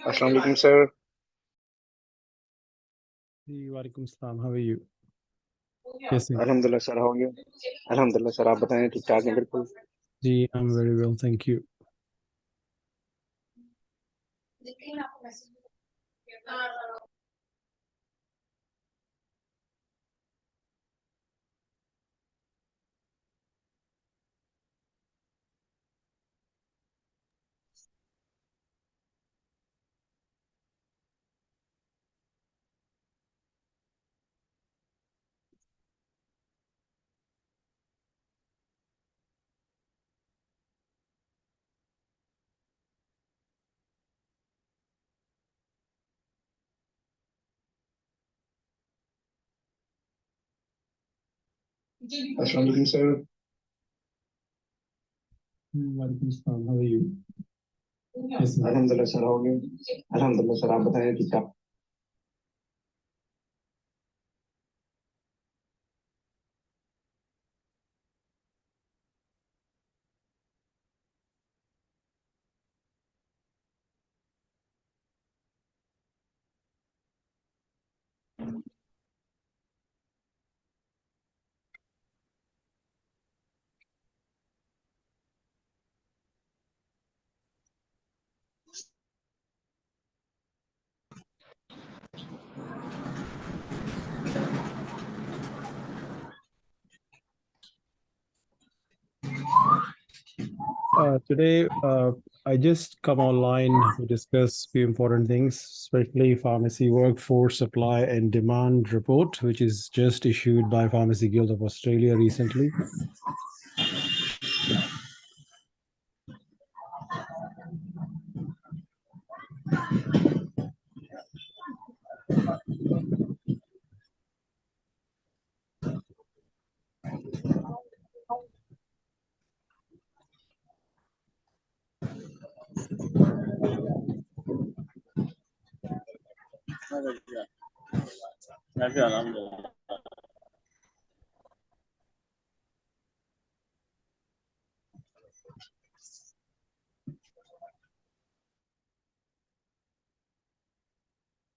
Assalamu alaikum, sir. जी वालेकुम सलाम, how are you? कैसे हैं? Alhamdulillah, sir. How are you? Alhamdulillah, sir. आप बताएं, ठीक ठाक हैं बिल्कुल? जी I'm very well, thank you. Assalamu alaikum, sir. वालेकुम सलाम, how are you? कैसे हैं? Alhamdulillah, sir. How are you? Alhamdulillah, sir. आप बताएं, ठीक ठाक? Today I just come online to discuss few important things, especially pharmacy workforce supply and demand report, which is just issued by Pharmacy Guild of Australia recently.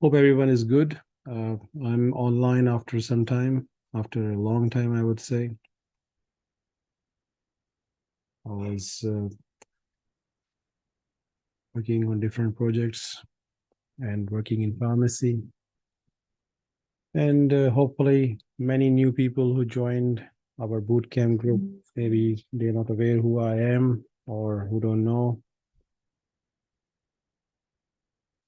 Hope everyone is good. I'm online after some time, after a long time, I would say. I was working on different projects and working in pharmacy. And hopefully many new people who joined our bootcamp group, maybe they're not aware who I am or who don't know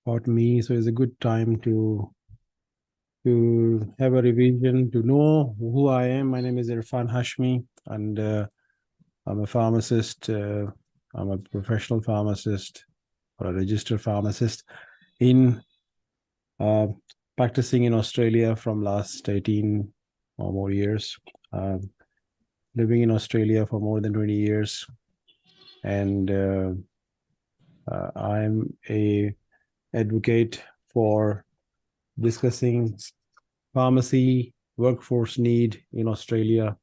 about me. So it's a good time to have a revision, to know who I am. My name is IRFAN Hashmi, and I'm a pharmacist. I'm a professional pharmacist or a registered pharmacist in practicing in Australia from last 18 or more years. Living in Australia for more than 20 years. And I'm a advocate for discussing pharmacy workforce need in Australia,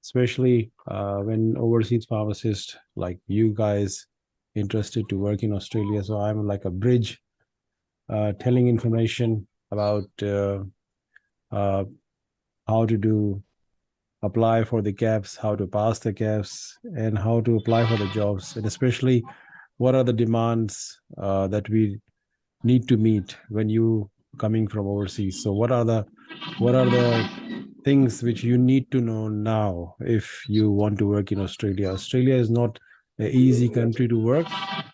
especially when overseas pharmacists like you guys interested to work in Australia. So I'm like a bridge telling information about how to apply for the gaps, how to pass the gaps, and how to apply for the jobs, and especially what are the demands that we need to meet when you coming from overseas. So what are the things which you need to know now if you want to work in Australia? Australia is not an easy country to work.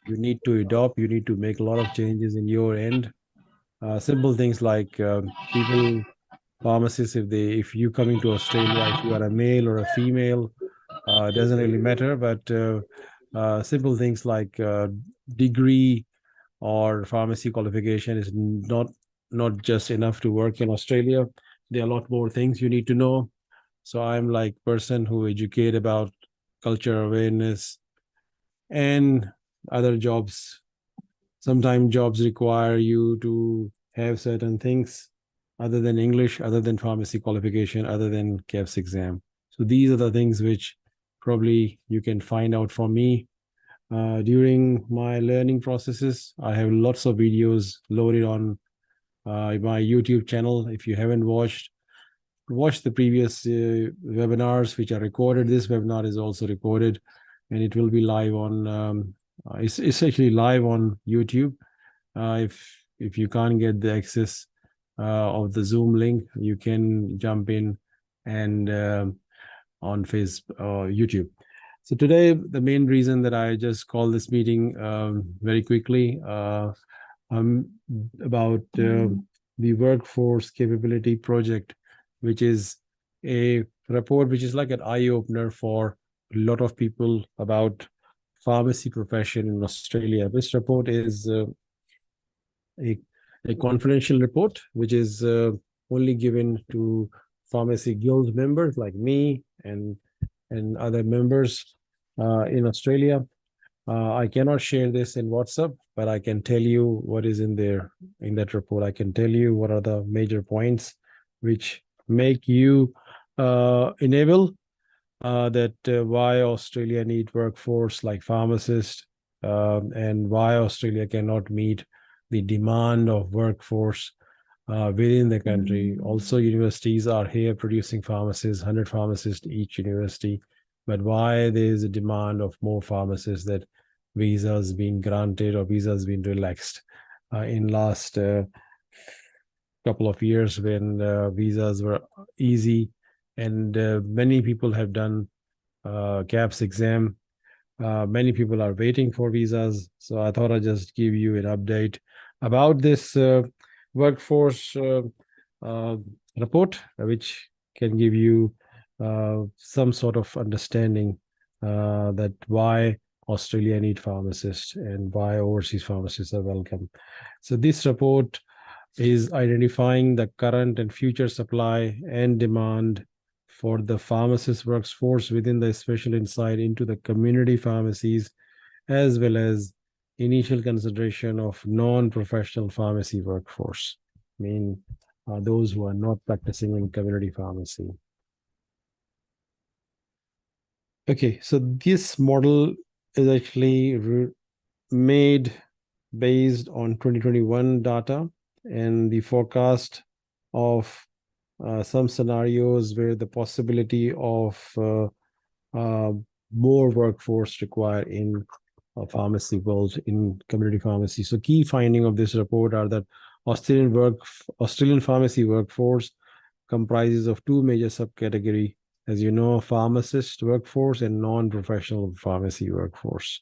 You need to adopt, you need to make a lot of changes in your end. Simple things like people, pharmacists, if you coming to Australia, if you are a male or a female, doesn't really matter, but simple things like degree or pharmacy qualification is not just enough to work in Australia. There are a lot more things you need to know. So I'm like person who educate about culture awareness and other jobs Sometimes jobs require you to have certain things other than English, other than pharmacy qualification, other than CAPS exam. So these are the things which probably you can find out from me. During my learning processes, I have lots of videos loaded on my YouTube channel. If you haven't watch the previous webinars which are recorded. This webinar is also recorded, and it will be live on it's actually live on YouTube. If you can't get the access of the Zoom link, you can jump in and on YouTube. So today, the main reason that I just call this meeting very quickly about the workforce capability project, which is a report which is like an eye opener for a lot of people about pharmacy profession in Australia. This report is a, a confidential report, which is only given to pharmacy guild members like me and other members in Australia. I cannot share this in WhatsApp, but I can tell you what is in there in that report. I can tell you what are the major points which make you enable that why Australia need workforce like pharmacists, and why Australia cannot meet the demand of workforce within the country. Also, universities are here producing pharmacists, 100 pharmacists each university, but why there is a demand of more pharmacists, that visas being granted or visas being relaxed in last couple of years when visas were easy, and many people have done CAPS exam. Many people are waiting for visas. So I thought I'd just give you an update about this workforce uh, report, which can give you some sort of understanding that why Australia need pharmacists and why overseas pharmacists are welcome. So this report is identifying the current and future supply and demand for the pharmacist workforce within the special insight into the community pharmacies, as well as initial consideration of non-professional pharmacy workforce. I mean, those who are not practicing in community pharmacy. Okay, so this model is actually made based on 2021 data and the forecast of some scenarios where the possibility of more workforce required in pharmacy world, in community pharmacy. So key finding of this report are that Australian pharmacy workforce comprises of two major subcategory, as you know, pharmacist workforce and non-professional pharmacy workforce.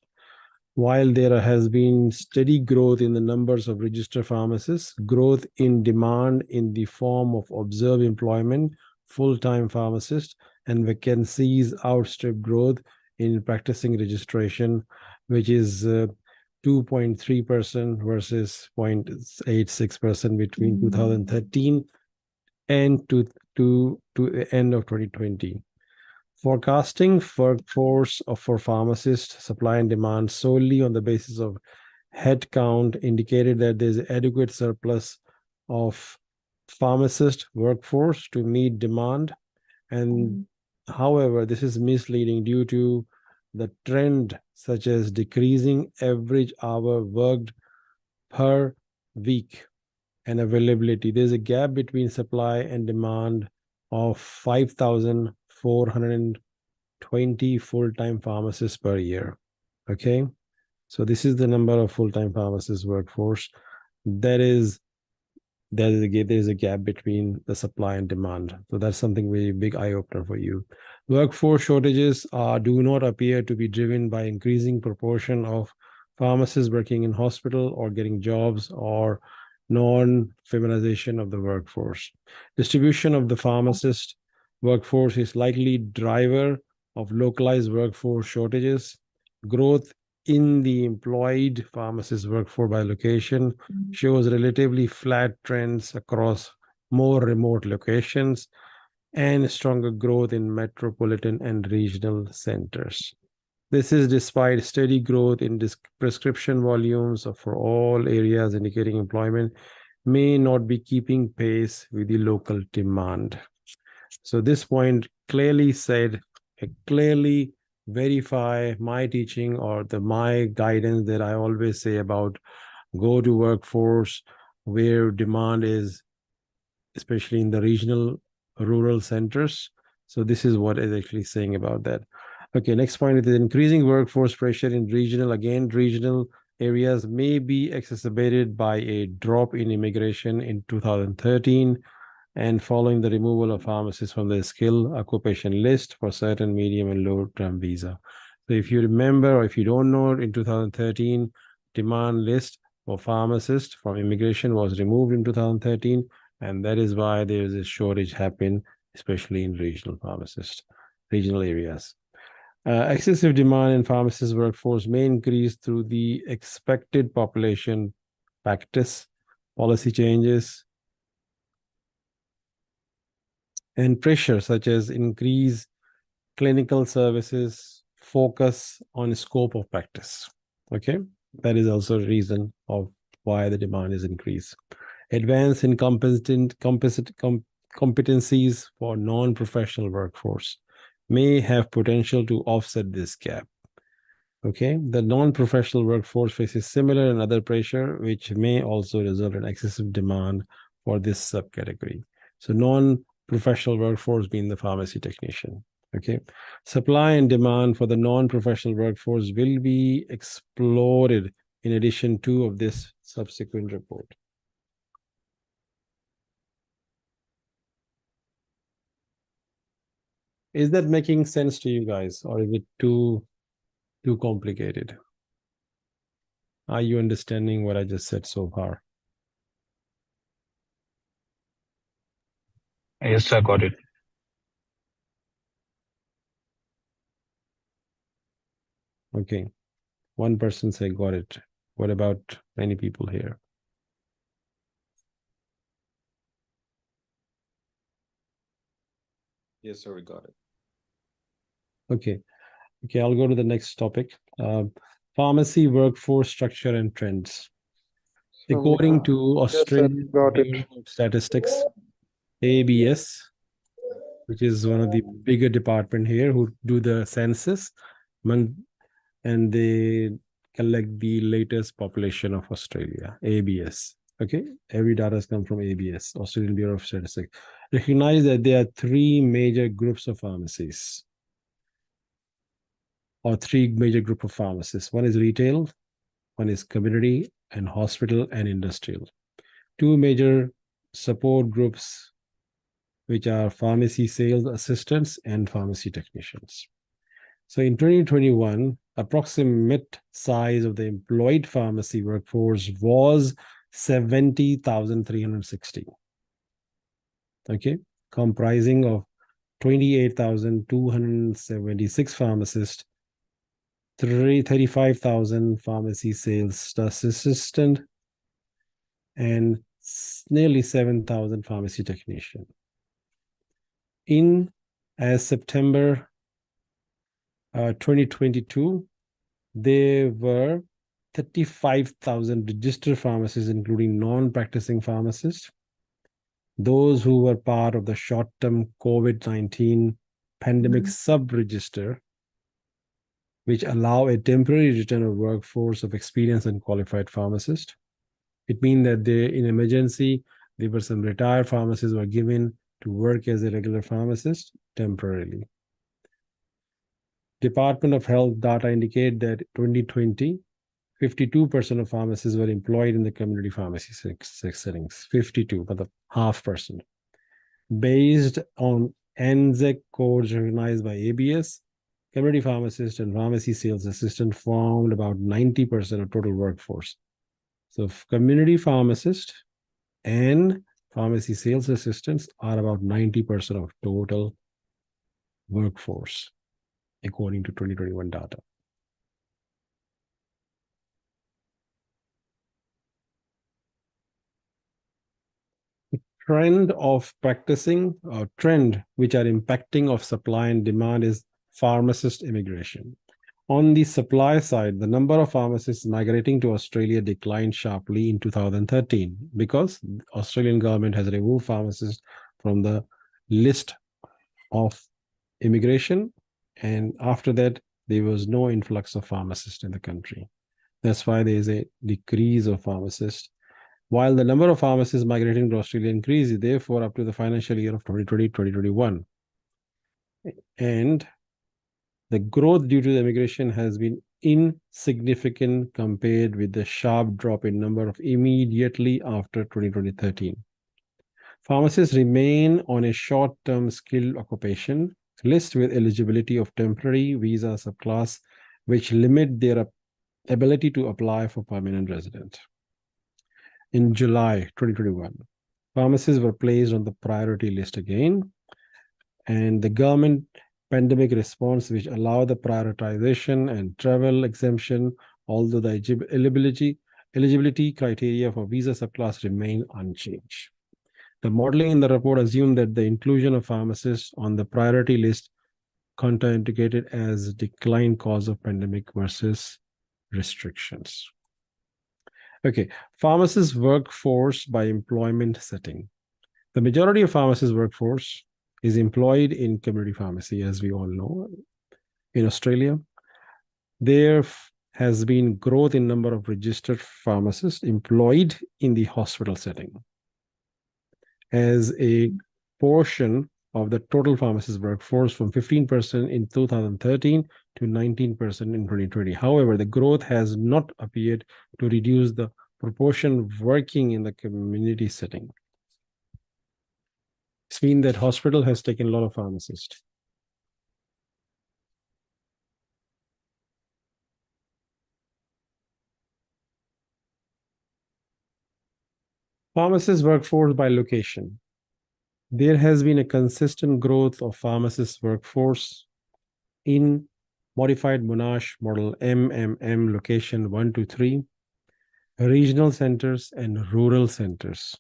While there has been steady growth in the numbers of registered pharmacists, growth in demand in the form of observed employment, full-time pharmacists, and vacancies outstrip growth in practicing registration, which is 2.3% versus 0.86% between 2013 and to the end of 2020. Forecasting workforce for pharmacists, supply and demand solely on the basis of headcount indicated that there's adequate surplus of pharmacist workforce to meet demand. And however, this is misleading due to the trend such as decreasing average hour worked per week and availability. There's a gap between supply and demand of 5,420 full-time pharmacists per year. Okay, so this is the number of full-time pharmacists workforce. There's a gap between the supply and demand. So that's something very big eye opener for you. Workforce shortages do not appear to be driven by increasing proportion of pharmacists working in hospital or getting jobs or non-feminization of the workforce. Distribution of the pharmacist workforce is likely driver of localized workforce shortages. Growth in the employed pharmacist workforce by location shows relatively flat trends across more remote locations and stronger growth in metropolitan and regional centers. This is despite steady growth in prescription volumes for all areas, indicating employment may not be keeping pace with the local demand. So this point clearly said, clearly verify my teaching or my guidance that I always say about go to workforce where demand is, especially in the regional rural centers. So this is what is actually saying about that. Okay, next point is increasing workforce pressure in regional areas may be exacerbated by a drop in immigration in 2013 and following the removal of pharmacists from the skill occupation list for certain medium and low term visa. So if you remember, or if you don't know, in 2013, demand list for pharmacists from immigration was removed in 2013, and that is why there is a shortage happen, especially in regional areas. Excessive demand in pharmacist workforce may increase through the expected population practice, policy changes, and pressure such as increase clinical services, focus on scope of practice. Okay, that is also a reason of why the demand is increased. Advance in competencies for non-professional workforce may have potential to offset this gap. Okay, the non-professional workforce faces similar and other pressure, which may also result in excessive demand for this subcategory. So non-professional workforce being the pharmacy technician. Okay, supply and demand for the non-professional workforce will be explored in addition to of this subsequent report. Is that making sense to you guys, or is it too complicated? Are you understanding what I just said so far? Yes, sir, got it. Okay. One person say got it. What about many people here? Yes, sir, we got it. Okay. Okay, I'll go to the next topic. Pharmacy workforce structure and trends. According to Australian Bureau of Statistics, ABS, which is one of the bigger department here who do the census, and they collect the latest population of Australia, ABS. Okay, every data has come from ABS, Australian Bureau of Statistics. Recognize that there are three major groups of pharmacies, or three major group of pharmacists. One is retail, one is community, and hospital and industrial. Two major support groups, which are pharmacy sales assistants and pharmacy technicians. So in 2021, approximate size of the employed pharmacy workforce was 70,360. Okay, comprising of 28,276 pharmacists, 35,000 pharmacy sales assistant, and nearly 7,000 pharmacy technician. As September 2022, there were 35,000 registered pharmacists, including non-practicing pharmacists, those who were part of the short-term COVID-19 pandemic sub-register, which allow a temporary return of workforce of experienced and qualified pharmacists. It means that in emergency, there were some retired pharmacists were given to work as a regular pharmacist temporarily. Department of Health data indicate that 2020, 52% of pharmacists were employed in the community pharmacy settings, 52, but the half percent. Based on ANZAC codes recognized by ABS, community pharmacist and pharmacy sales assistant formed about 90% of total workforce. So community pharmacist and pharmacy sales assistants are about 90% of total workforce, according to 2021 data. Trend of practicing, trend which are impacting of supply and demand is pharmacist immigration. On the supply side, the number of pharmacists migrating to Australia declined sharply in 2013 because the Australian government has removed pharmacists from the list of immigration, and after that, there was no influx of pharmacists in the country. That's why there is a decrease of pharmacists. While the number of pharmacists migrating to Australia increased, therefore, up to the financial year of 2020-2021. And the growth due to the immigration has been insignificant compared with the sharp drop in number of immediately after 2013. Pharmacists remain on a short-term skilled occupation list with eligibility of temporary visa subclass, which limit their ability to apply for permanent resident. In July 2021, pharmacists were placed on the priority list again, and the government pandemic response, which allowed the prioritization and travel exemption, although the eligibility criteria for visa subclass remain unchanged. The modeling in the report assumed that the inclusion of pharmacists on the priority list contraindicated as decline cause of pandemic versus restrictions. Okay, pharmacists workforce by employment setting. The majority of pharmacists workforce is employed in community pharmacy, as we all know. In Australia, there has been growth in number of registered pharmacists employed in the hospital setting as a portion of the total pharmacist workforce from 15% in 2013 to 19% in 2020. However, the growth has not appeared to reduce the proportion working in the community setting. It's been that hospital has taken a lot of pharmacists. Pharmacist workforce by location. There has been a consistent growth of pharmacist workforce in modified Monash model MMM location 1 to 3, regional centers and rural centers.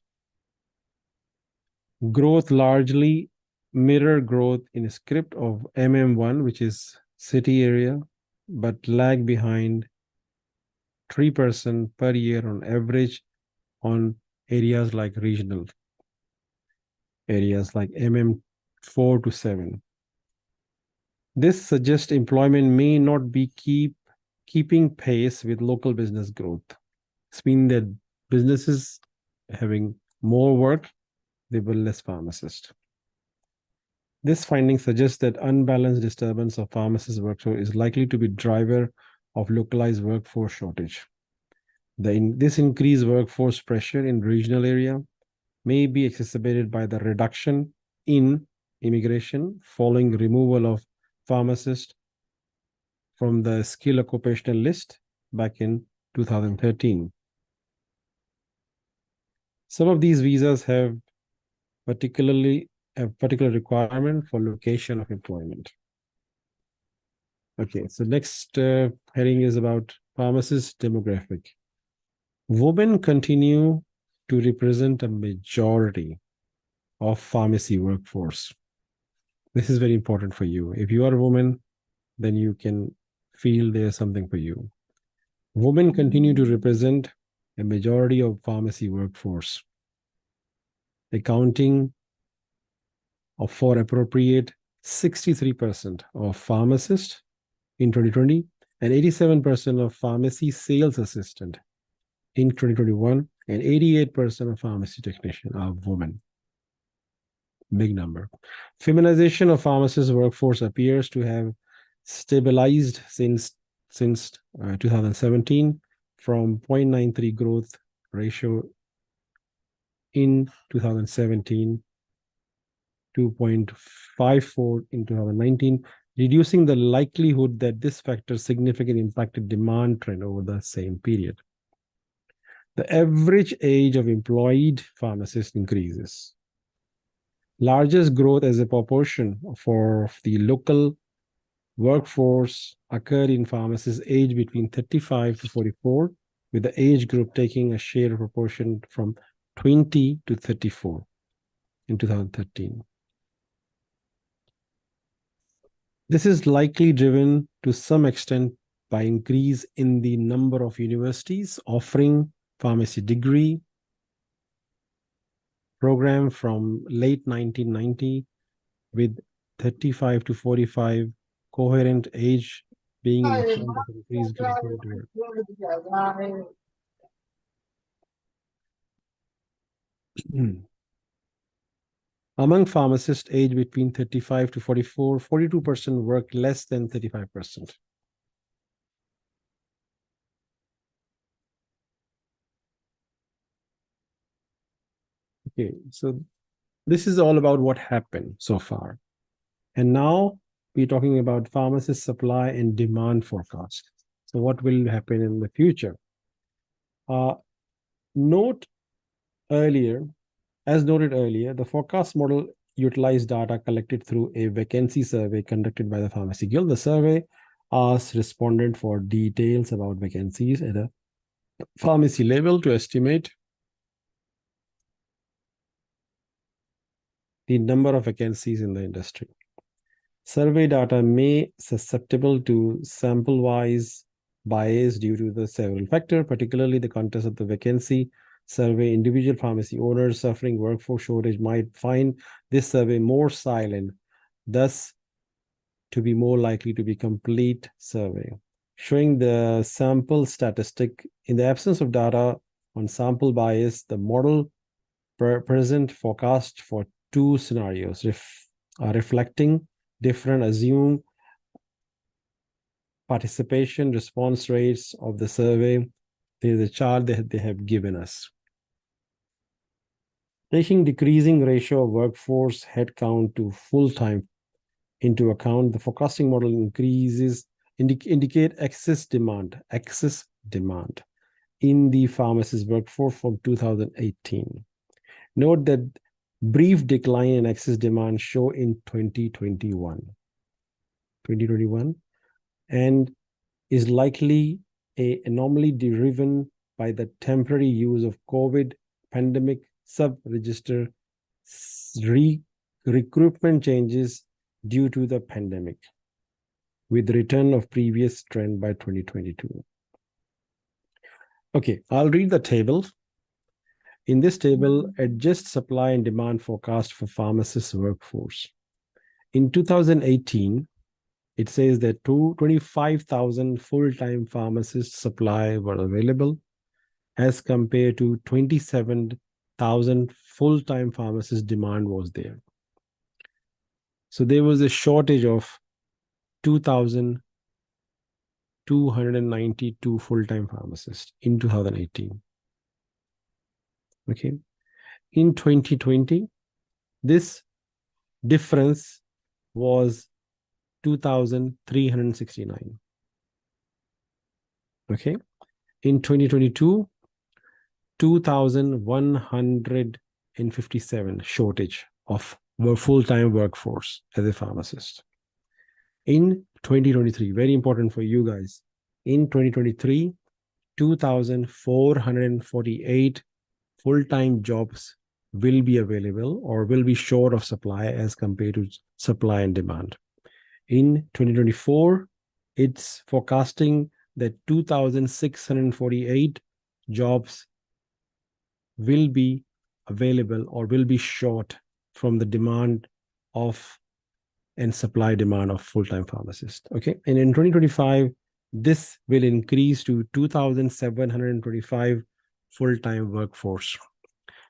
Growth largely mirror growth in a script of MM1, which is city area, but lag behind 3% per year on average on areas like regional areas like MM4 to 7. This suggests employment may not be keeping pace with local business growth. It's mean that businesses having more work, they will less pharmacists. This finding suggests that unbalanced disturbance of pharmacist workforce is likely to be driver of localized workforce shortage. This increased workforce pressure in regional area may be exacerbated by the reduction in immigration following removal of pharmacists from the skill occupational list back in 2013. Some of these visas have a particular requirement for location of employment. Okay, so next heading is about pharmacist demographic. Women continue to represent a majority of pharmacy workforce. This is very important for you. If you are a woman, then you can feel there's something for you. Women continue to represent a majority of pharmacy workforce, accounting for appropriate 63% of pharmacists in 2020 and 87% of pharmacy sales assistant in 2021, and 88% of pharmacy technicians are women. Big number. Feminization of pharmacist workforce appears to have stabilized since 2017 from 0.93 growth ratio in 2017 to 0.54 in 2019, reducing the likelihood that this factor significantly impacted demand trend over the same period. The average age of employed pharmacists increases. Largest growth as a proportion for the local workforce occurred in pharmacists aged between 35 to 44, with the age group taking a share proportion from 20 to 34 in 2013. This is likely driven to some extent by increase in the number of universities offering pharmacy degree program from late 1990, with 35 to 45 coherent age being in the trend of increased return to work. Among pharmacists aged between 35 to 44, 42% work less than 35%. Okay, so this is all about what happened so far. And now we're talking about pharmacist supply and demand forecast. So what will happen in the future? Note earlier, as noted earlier, the forecast model utilized data collected through a vacancy survey conducted by the Pharmacy Guild. The survey asked respondents for details about vacancies at a pharmacy level to estimate the number of vacancies in the industry. Survey data may susceptible to sample-wise bias due to the several factors, particularly the context of the vacancy survey. Individual pharmacy owners suffering workforce shortage might find this survey more silent, thus to be more likely to be complete survey. Showing the sample statistic, in the absence of data on sample bias, the model present forecast for two scenarios reflecting different assumed participation response rates of the survey. There's a chart that they have given us. Taking decreasing ratio of workforce headcount to full-time into account, the forecasting model indicate excess demand in the pharmacist workforce from 2018. Note that brief decline in excess demand show in 2021, and is likely an anomaly driven by the temporary use of COVID pandemic sub-register recruitment changes due to the pandemic, with return of previous trend by 2022. Okay, I'll read the table. In this table, adjust supply and demand forecast for pharmacist workforce. In 2018, it says that 25,000 full-time pharmacist supply were available as compared to 27,000 full-time pharmacist demand was there. So there was a shortage of 2,292 full-time pharmacists in 2018. Okay. In 2020, this difference was 2,369. Okay. In 2022, 2,157 shortage of full-time workforce as a pharmacist. In 2023, very important for you guys, in 2023, 2,448 full-time jobs will be available or will be short of supply as compared to supply and demand. In 2024, it's forecasting that 2,648 jobs will be available or will be short from the demand of and supply demand of full-time pharmacists. Okay, and in 2025, this will increase to 2,725 full-time workforce.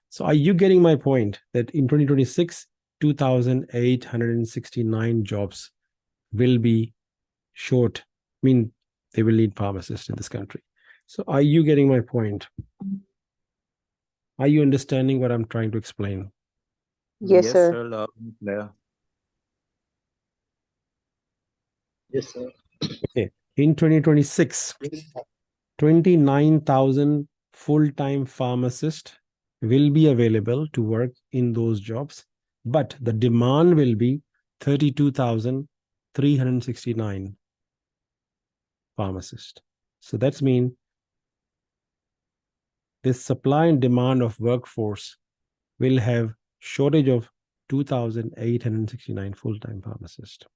So are you getting my point that in 2026, 2,869 jobs will be short? I mean, they will need pharmacists in this country. So are you getting my point? Are you understanding what I'm trying to explain? Yes, sir. Yes, sir. Okay. In 2026, 29,000 full-time pharmacists will be available to work in those jobs, but the demand will be 32,369 pharmacists. So that's mean this supply and demand of workforce will have shortage of 2,869 full-time pharmacists.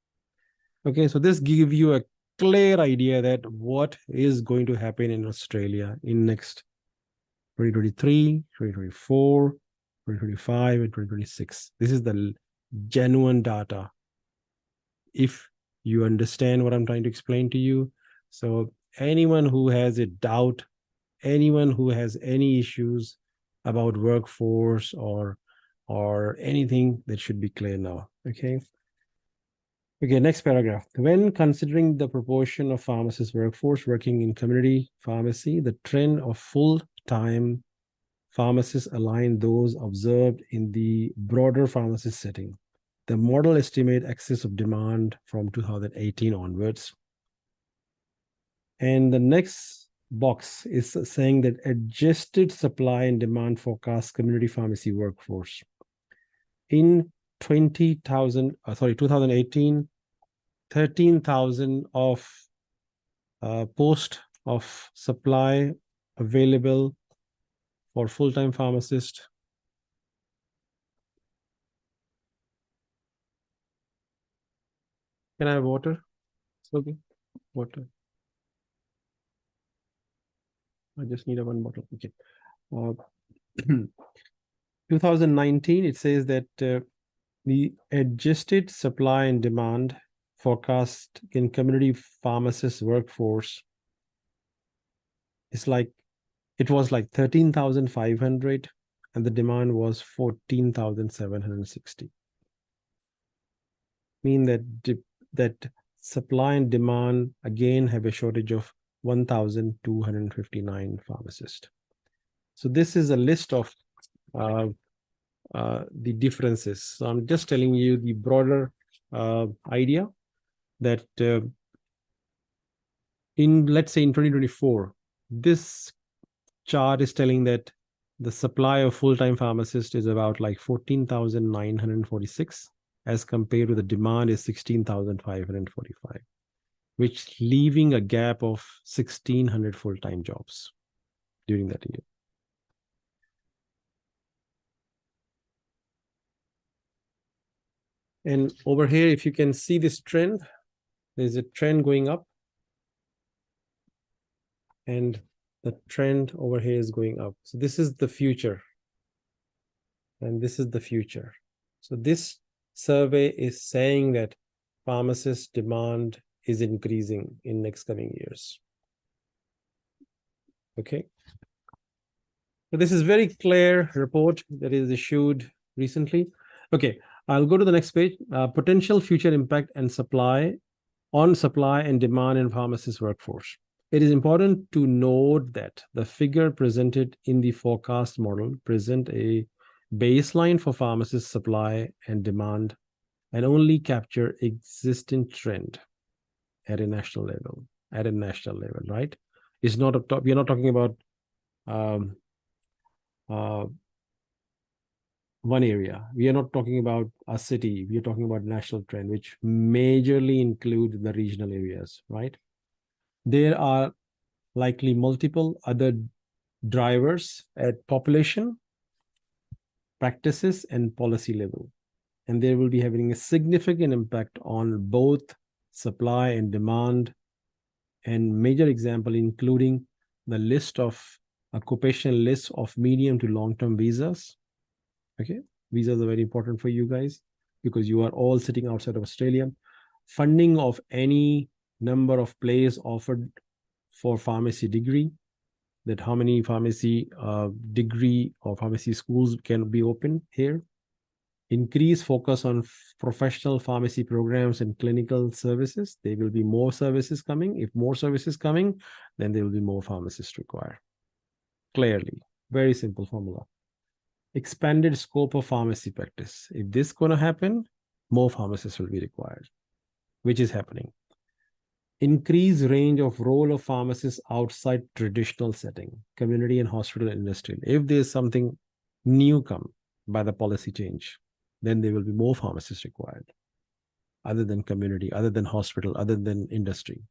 Okay, so this gives you a clear idea that what is going to happen in Australia in next 2023, 2024, 2025, and 2026. This is the genuine data. If you understand what I'm trying to explain to you. So anyone who has a doubt, anyone who has any issues about workforce or anything, that should be clear now. Okay. Okay, next paragraph. When considering the proportion of pharmacist workforce working in community pharmacy, the trend of full-time pharmacists align those observed in the broader pharmacist setting. The model estimate excess of demand from 2018 onwards. And the next box is saying that adjusted supply and demand forecast community pharmacy workforce. In 2018, 13,000 of post of supply available for full-time pharmacist. Can I have water? Okay, water. I just need a one bottle. Okay. 2019, it says that the adjusted supply and demand forecast in community pharmacist workforce is like, it was like 13,500 and the demand was 14,760. Mean that supply and demand again have a shortage of 1,259 pharmacists. So this is a list of the differences. So I'm just telling you the broader idea that in, let's say in 2024, this chart is telling that the supply of full-time pharmacists is about like 14,946 as compared to the demand is 16,545, which leaving a gap of 1,600 full-time jobs during that year. And over here, if you can see this trend, there's a trend going up. And the trend over here is going up. So this is the future. And this is the future. So this survey is saying that pharmacist demand is increasing in next coming years. Okay. So this is very clear report that is issued recently. Okay, I'll go to the next page. Potential future impact and supply and demand in pharmacist workforce. It is important to note that the figure presented in the forecast model present a baseline for pharmacist supply and demand and only capture existing trend at a national level, right? It's not we're not talking about one area. We are not talking about a city. We are talking about national trend, which majorly include the regional areas, right? There are likely multiple other drivers at population, practices, and policy level. And they will be having a significant impact on both supply and demand. And major example, including the list of occupational list of medium to long-term visas. Okay, visas are very important for you guys because you are all sitting outside of Australia. Funding of any number of places offered for pharmacy degree, that how many pharmacy degree or pharmacy schools can be open here. Increase focus on professional pharmacy programs and clinical services. There will be more services coming. If more services coming, then there will be more pharmacists required. Clearly, very simple formula. Expanded scope of pharmacy practice. If this is going to happen, more pharmacists will be required, which is happening. Increase range of role of pharmacists outside traditional setting, community and hospital industry. If there's something new come by the policy change, then there will be more pharmacists required, other than community, other than hospital, other than industry.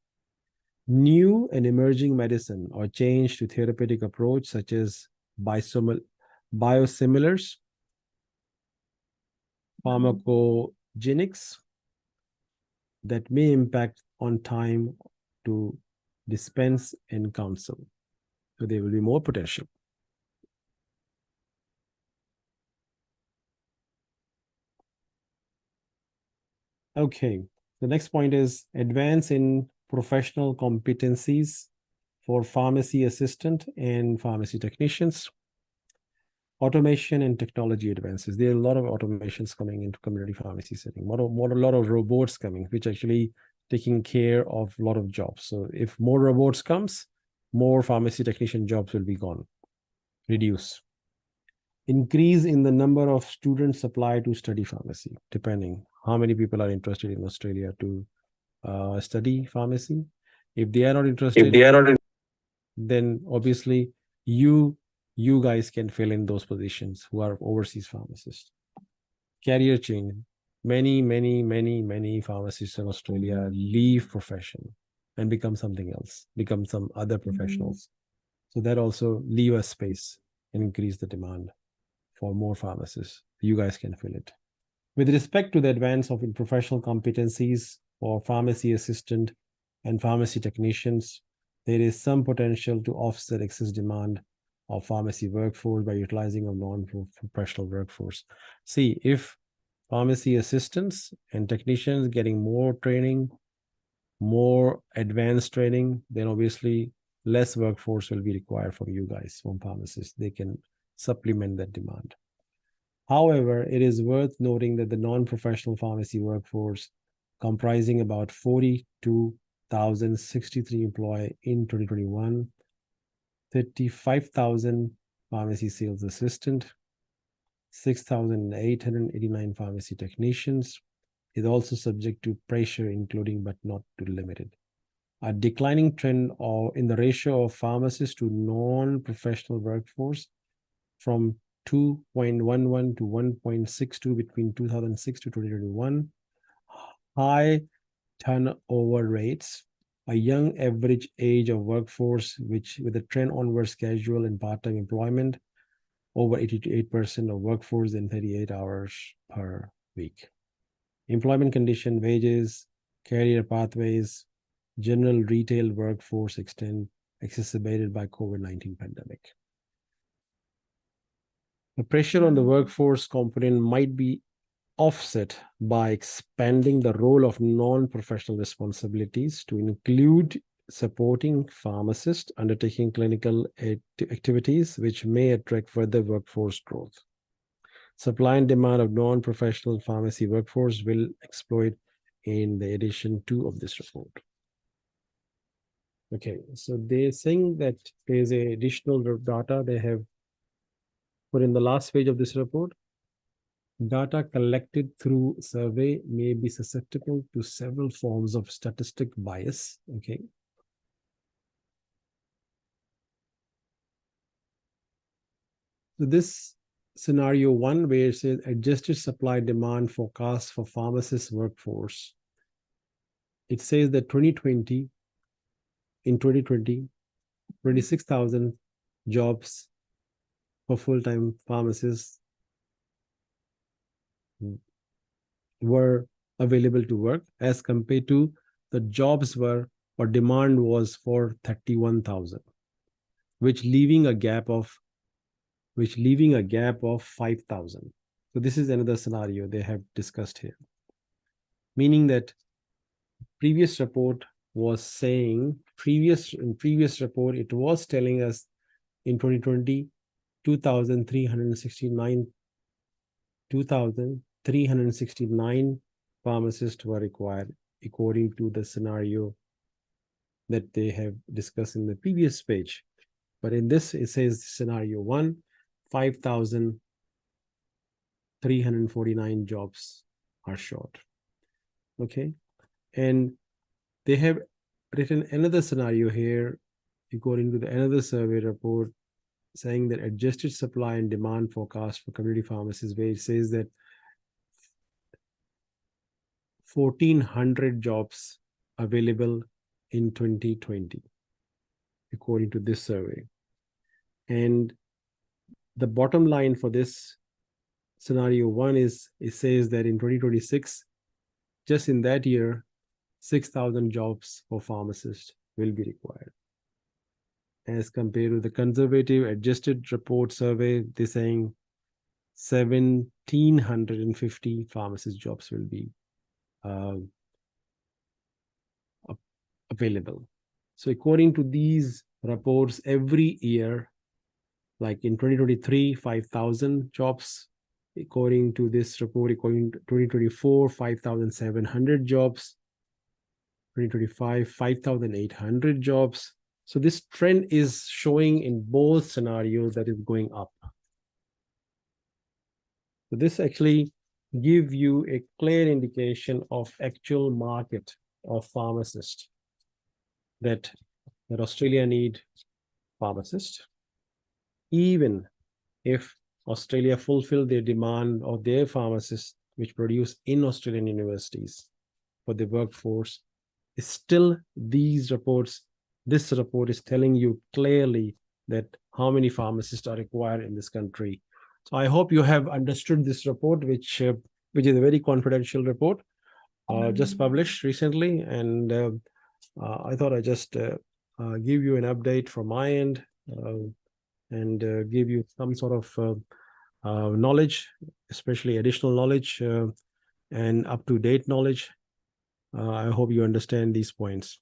New and emerging medicine or change to therapeutic approach such as biosimilars, pharmacogenics that may impact on time to dispense and counsel. So there will be more potential. Okay, the next point is advance in professional competencies for pharmacy assistant and pharmacy technicians. Automation and technology advances. There are a lot of automations coming into community pharmacy setting. A lot of robots coming, which actually taking care of a lot of jobs. So if more robots comes, more pharmacy technician jobs will be gone. Reduce. Increase in the number of students applied to study pharmacy, depending how many people are interested in Australia to study pharmacy. If they are not interested, then obviously you guys can fill in those positions who are overseas pharmacists. Career change. Many pharmacists in Australia leave profession and become something else, become some other professionals. So that also leave a space and increase the demand for more pharmacists. You guys can fill it. With respect to the advance of professional competencies for pharmacy assistant and pharmacy technicians, there is some potential to offset excess demand of pharmacy workforce by utilizing a non-professional workforce. See, if pharmacy assistants and technicians getting more training, more advanced training, then obviously less workforce will be required from you guys, from pharmacists. They can supplement that demand. However, it is worth noting that the non-professional pharmacy workforce, comprising about 42,063 employees in 2021, 35,000 pharmacy sales assistant, 6,889 pharmacy technicians, is also subject to pressure, including but not to limited. A declining trend in the ratio of pharmacists to non-professional workforce from 2.11 to 1.62 between 2006 to 2021. High turnover rates, a young average age of workforce, which with a trend onwards casual and part-time employment, over 88% of workforce in 38 hours per week. Employment condition, wages, career pathways, general retail workforce extent exacerbated by COVID-19 pandemic. The pressure on the workforce component might be offset by expanding the role of non-professional responsibilities to include supporting pharmacists undertaking clinical activities, which may attract further workforce growth. Supply and demand of non-professional pharmacy workforce will exploit in the edition 2 of this report. Okay, so they're saying that there's a additional data they have put in the last page of this report. Data collected through survey may be susceptible to several forms of statistic bias. Okay. So this scenario 1, where it says adjusted supply demand forecast for pharmacist workforce, it says that in 2020, 26,000 jobs for full-time pharmacists were available to work, as compared to the jobs were or demand was for 31,000, which leaving a gap of 5,000. So this is another scenario they have discussed here, meaning that previous report was saying in previous report it was telling us in 2020 2,369 pharmacists were required, according to the scenario that they have discussed in the previous page. But in this, it says scenario 1, 5,349 jobs are short. Okay. And they have written another scenario here, according to another survey report, saying that adjusted supply and demand forecast for community pharmacies, where it says that 1,400 jobs available in 2020, according to this survey. And the bottom line for this scenario 1 is, it says that in 2026, just in that year, 6,000 jobs for pharmacists will be required. As compared to the conservative adjusted report survey, they're saying 1,750 pharmacist jobs will be uh, available. So according to these reports, every year, like in 2023, 5,000 jobs. According to this report, according to 2024, 5,700 jobs. 2025, 5,800 jobs. So this trend is showing in both scenarios that is going up. So this actually give you a clear indication of actual market of pharmacists, that Australia need pharmacists. Even if Australia fulfill their demand of their pharmacists, which produce in Australian universities for the workforce, still this report is telling you clearly that how many pharmacists are required in this country. So I hope you have understood this report, which is a very confidential report, just published recently, and I thought I just give you an update from my end, and give you some sort of knowledge, especially additional knowledge and up-to-date knowledge. I hope you understand these points.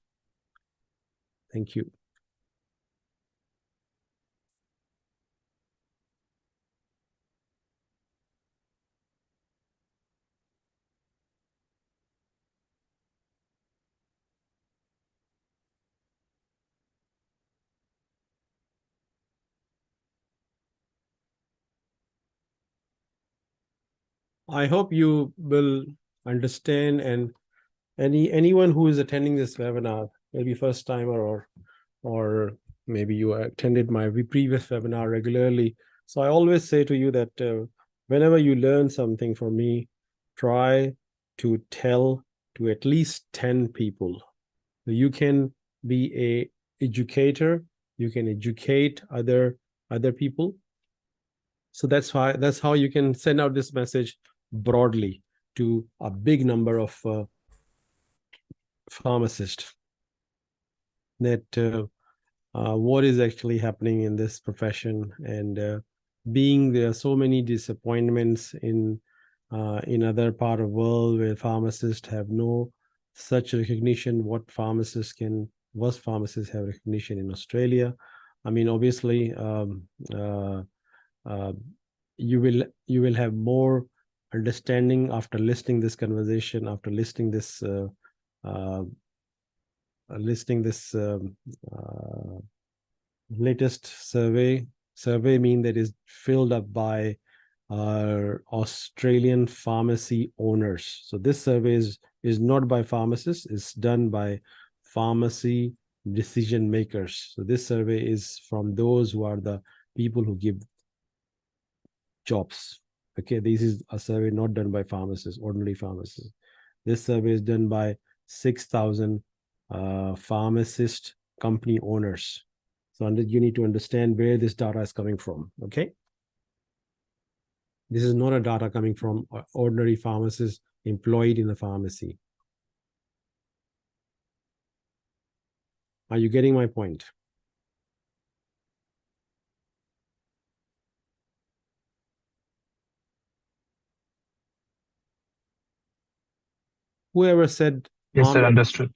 Thank you. I hope you will understand, and anyone who is attending this webinar, maybe first timer, or maybe you attended my previous webinar regularly. So I always say to you that whenever you learn something from me, try to tell to at least 10 people. You can be a educator, you can educate other people. So that's how you can send out this message broadly to a big number of pharmacists, that what is actually happening in this profession, and being there are so many disappointments in other part of the world where pharmacists have no such recognition. What pharmacists have recognition in Australia. I mean, obviously, uh, you will have more understanding after listening this conversation, after listening this uh, latest survey mean that is filled up by our Australian pharmacy owners. So this survey is not by pharmacists, it's done by pharmacy decision makers. So this survey is from those who are the people who give jobs. Okay, this is a survey not done by pharmacists, ordinary pharmacists. This survey is done by 6,000 pharmacist company owners. So you need to understand where this data is coming from. Okay, this is not a data coming from ordinary pharmacists employed in the pharmacy. Are you getting my point? Whoever said Yes, sir, understood.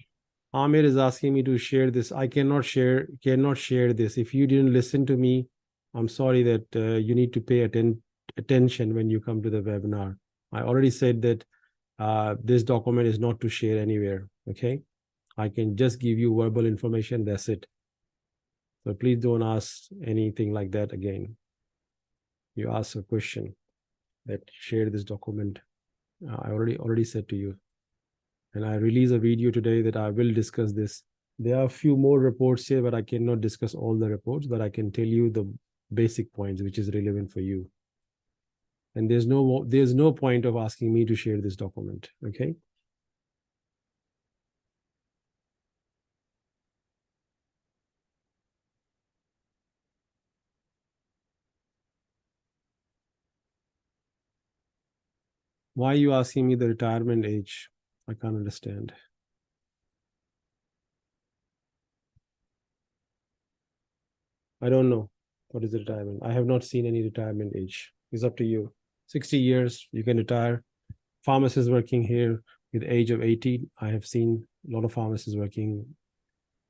Amir is asking me to share this. I cannot share this. If you didn't listen to me, I'm sorry that you need to pay attention when you come to the webinar. I already said that this document is not to share anywhere. Okay, I can just give you verbal information. That's it. So please don't ask anything like that again. You ask a question that share this document. I already said to you. And I release a video today that I will discuss this. There are a few more reports here, but I cannot discuss all the reports, but I can tell you the basic points which is relevant for you. And there's no point of asking me to share this document. Okay. Why are you asking me the retirement age? I can't understand. I don't know what is the retirement. I have not seen any retirement age. It's up to you. 60 years, you can retire. Pharmacists working here with the age of 80. I have seen a lot of pharmacists working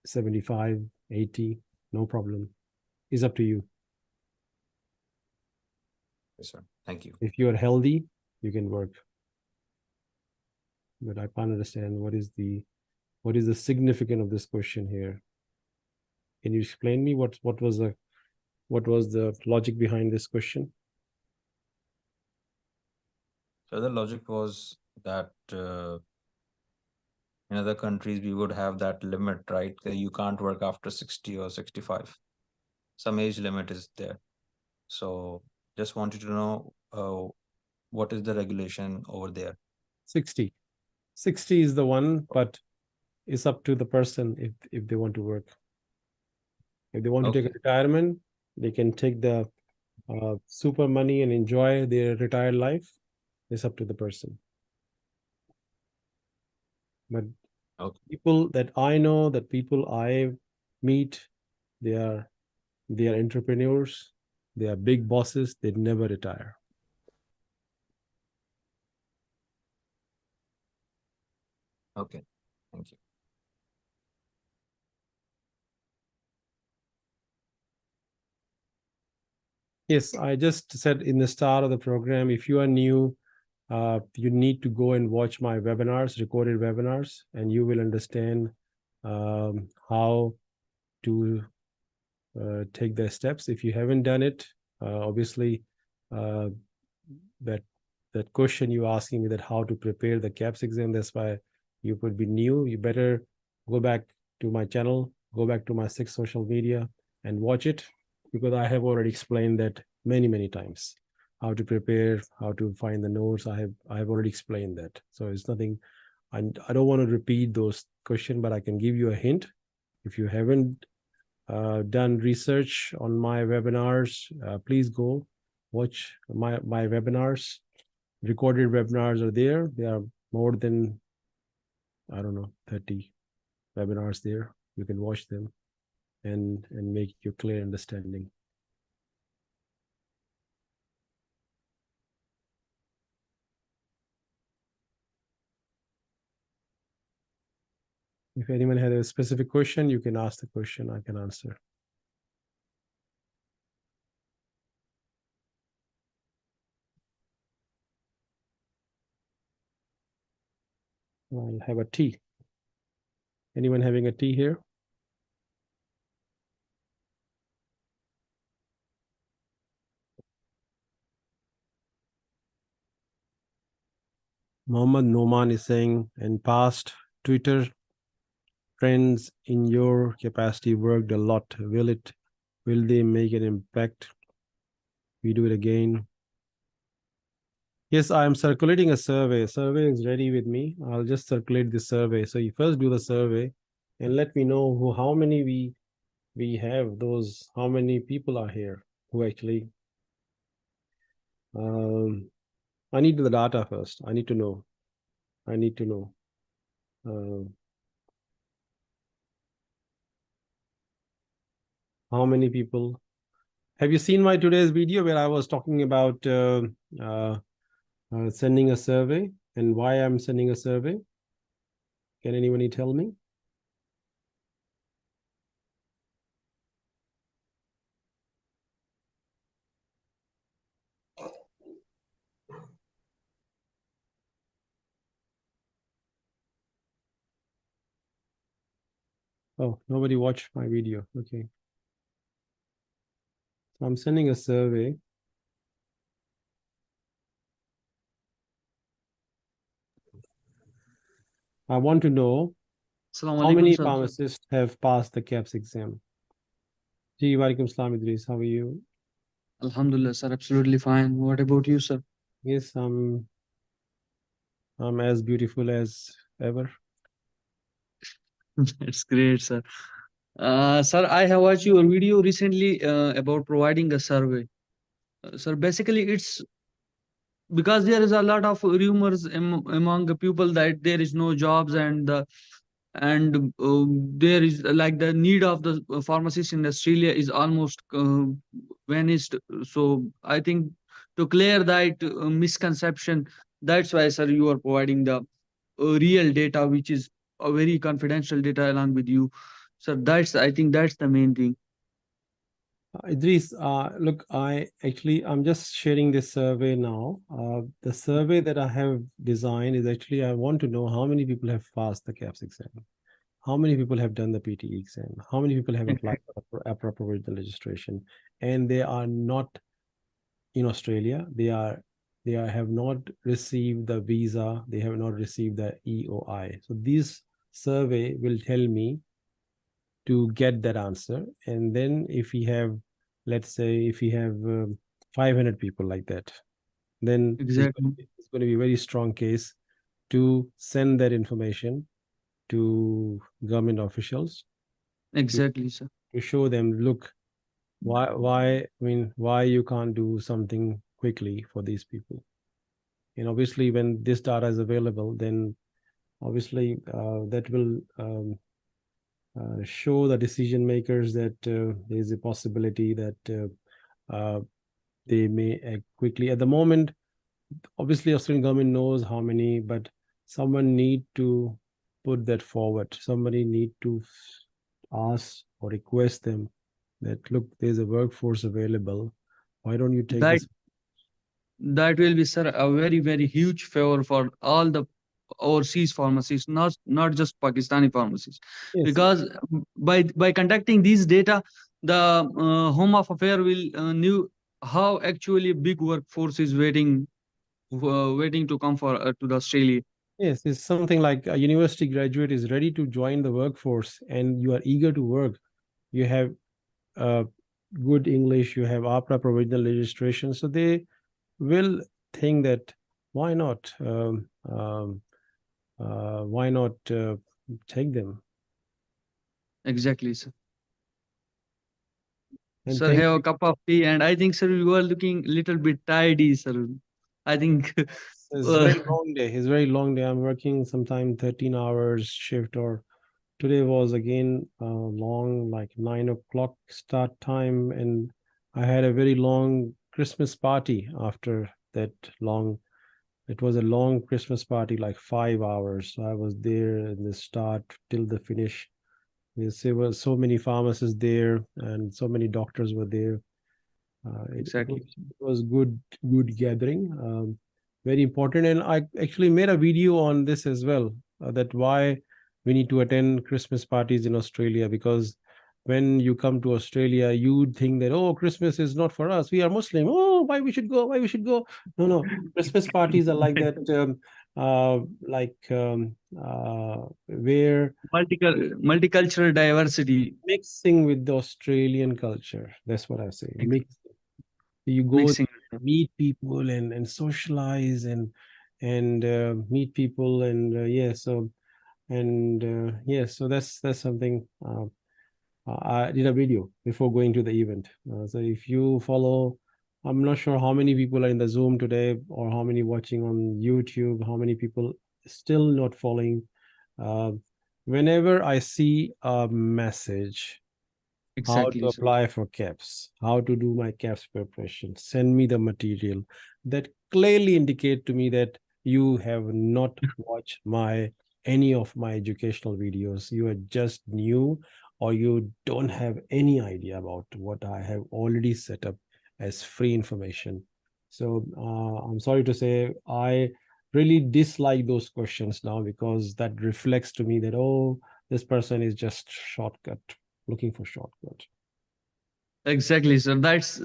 75, 80, no problem. It's up to you. Yes, sir. Thank you. If you are healthy, you can work. But I can't understand what is the significance of this question here. Can you explain me what was the logic behind this question? So the logic was that in other countries we would have that limit, right? That you can't work after 60 or 65. Some age limit is there. So just wanted to know what is the regulation over there? 60. 60 is the one, but it's up to the person if they want to work. If they want to take a Okay. retirement, they can take the super money and enjoy their retired life. It's up to the person. But Okay. people that I know, that people I meet, they are entrepreneurs, they are big bosses, they never retire. Okay. Thank you. Yes, I just said in the start of the program, if you are new, you need to go and watch my webinars, recorded webinars, and you will understand how to take the steps. If you haven't done it, obviously, uh, that question you asking me, that how to prepare the CAPS exam, that's why you could be new. You better go back to my channel, go back to my 6 social media and watch it, because I have already explained that many times. How to prepare, how to find the notes. I have already explained that. So it's nothing. I don't want to repeat those questions, but I can give you a hint. If you haven't done research on my webinars, please go watch my webinars. Recorded webinars are there. There are more than, I don't know, 30 webinars there. You can watch them and make your clear understanding. If anyone has a specific question, you can ask the question, I can answer. I'll have a tea. Anyone having a tea here? Mohammed Noman is saying, in past, Twitter trends in your capacity worked a lot. Will they make an impact? We do it again. Yes, I am circulating a survey. Survey is ready with me. I'll just circulate the survey. So you first do the survey and let me know how many we have, those, how many people are here who actually, I need the data first. I need to know. How many people. Have you seen my today's video where I was talking about sending a survey and why I'm sending a survey? Can anybody tell me? Oh, nobody watched my video. Okay. So I'm sending a survey. I want to know how many pharmacists have passed the CAPS exam. Ji, walaikum salam, Idris. How are you? Alhamdulillah, sir. Absolutely fine. What about you, sir? Yes, I'm as beautiful as ever. That's great, sir. Sir, I have watched your video recently about providing a survey. Sir, basically, it's because there is a lot of rumors among the people that there is no jobs and and there is like the need of the pharmacists in Australia is almost vanished. So I think to clear that misconception, that's why, sir, you are providing the real data, which is a very confidential data along with you. So that's, I think that's the main thing. Idris, look, I'm just sharing this survey now. The survey that I have designed is actually, I want to know how many people have passed the CAPS exam, how many people have done the PTE exam, how many people have applied for APRA provisional registration, and they are not in Australia. They have not received the visa. They have not received the EOI. So this survey will tell me to get that answer. And then if we have, let's say, if we have 500 people like that, then Exactly. it's going to be a very strong case to send that information to government officials Exactly, sir. to show them, look, why you can't do something quickly for these people. And obviously, when this data is available, then obviously that will show the decision makers that there is a possibility that they may act quickly. At the moment, obviously, Australian government knows how many, but someone need to put that forward. Somebody need to ask or request them that, look, there's a workforce available. Why don't you take That this? that will be, sir, a very, very huge favor for all the overseas pharmacies, not just Pakistani pharmacies, Yes, because by conducting these data, the Home of Affairs will knew how actually big workforce is waiting to come for to the Australia. yes, it's something like a university graduate is ready to join the workforce and you are eager to work. You have good English, you have APRA provisional registration. So they will think that why not? Why not take them? Exactly, sir. And Sir, thank have a you. cup of tea, and I think, sir, you are looking little bit tidy, sir. I think It's a very long day. It's a very long day. I'm working sometime 13 hours shift, or today was again long, like 9 o'clock start time. And I had a very long Christmas party after that long. It was a long Christmas party, like 5 hours. So I was there in the start till the finish. There were so many pharmacists there and so many doctors were there. exactly. It was good gathering, very important. And I actually made a video on this as well, that why we need to attend Christmas parties in Australia, because when you come to Australia, you think that, oh, Christmas is not for us. We are Muslim. Oh, why we should go? Why we should go? No. Christmas parties are like that, where Multicultural diversity mixing with the Australian culture. That's what I say. You go mixing. meet people and socialize and meet people and so that's something. I did a video before going to the event. So if you follow, I'm not sure how many people are in the Zoom today or how many watching on YouTube, how many people still not following. uh, Whenever I see a message, how to Exactly, sir. apply for CAPS, how to do my CAPS preparation, send me the material, that clearly indicate to me that you have not watched any of my educational videos. You are just new, or you don't have any idea about what I have already set up as free information. So I'm sorry to say, I really dislike those questions now, because that reflects to me that, oh, this person is just shortcut, looking for shortcut. Exactly, sir. That's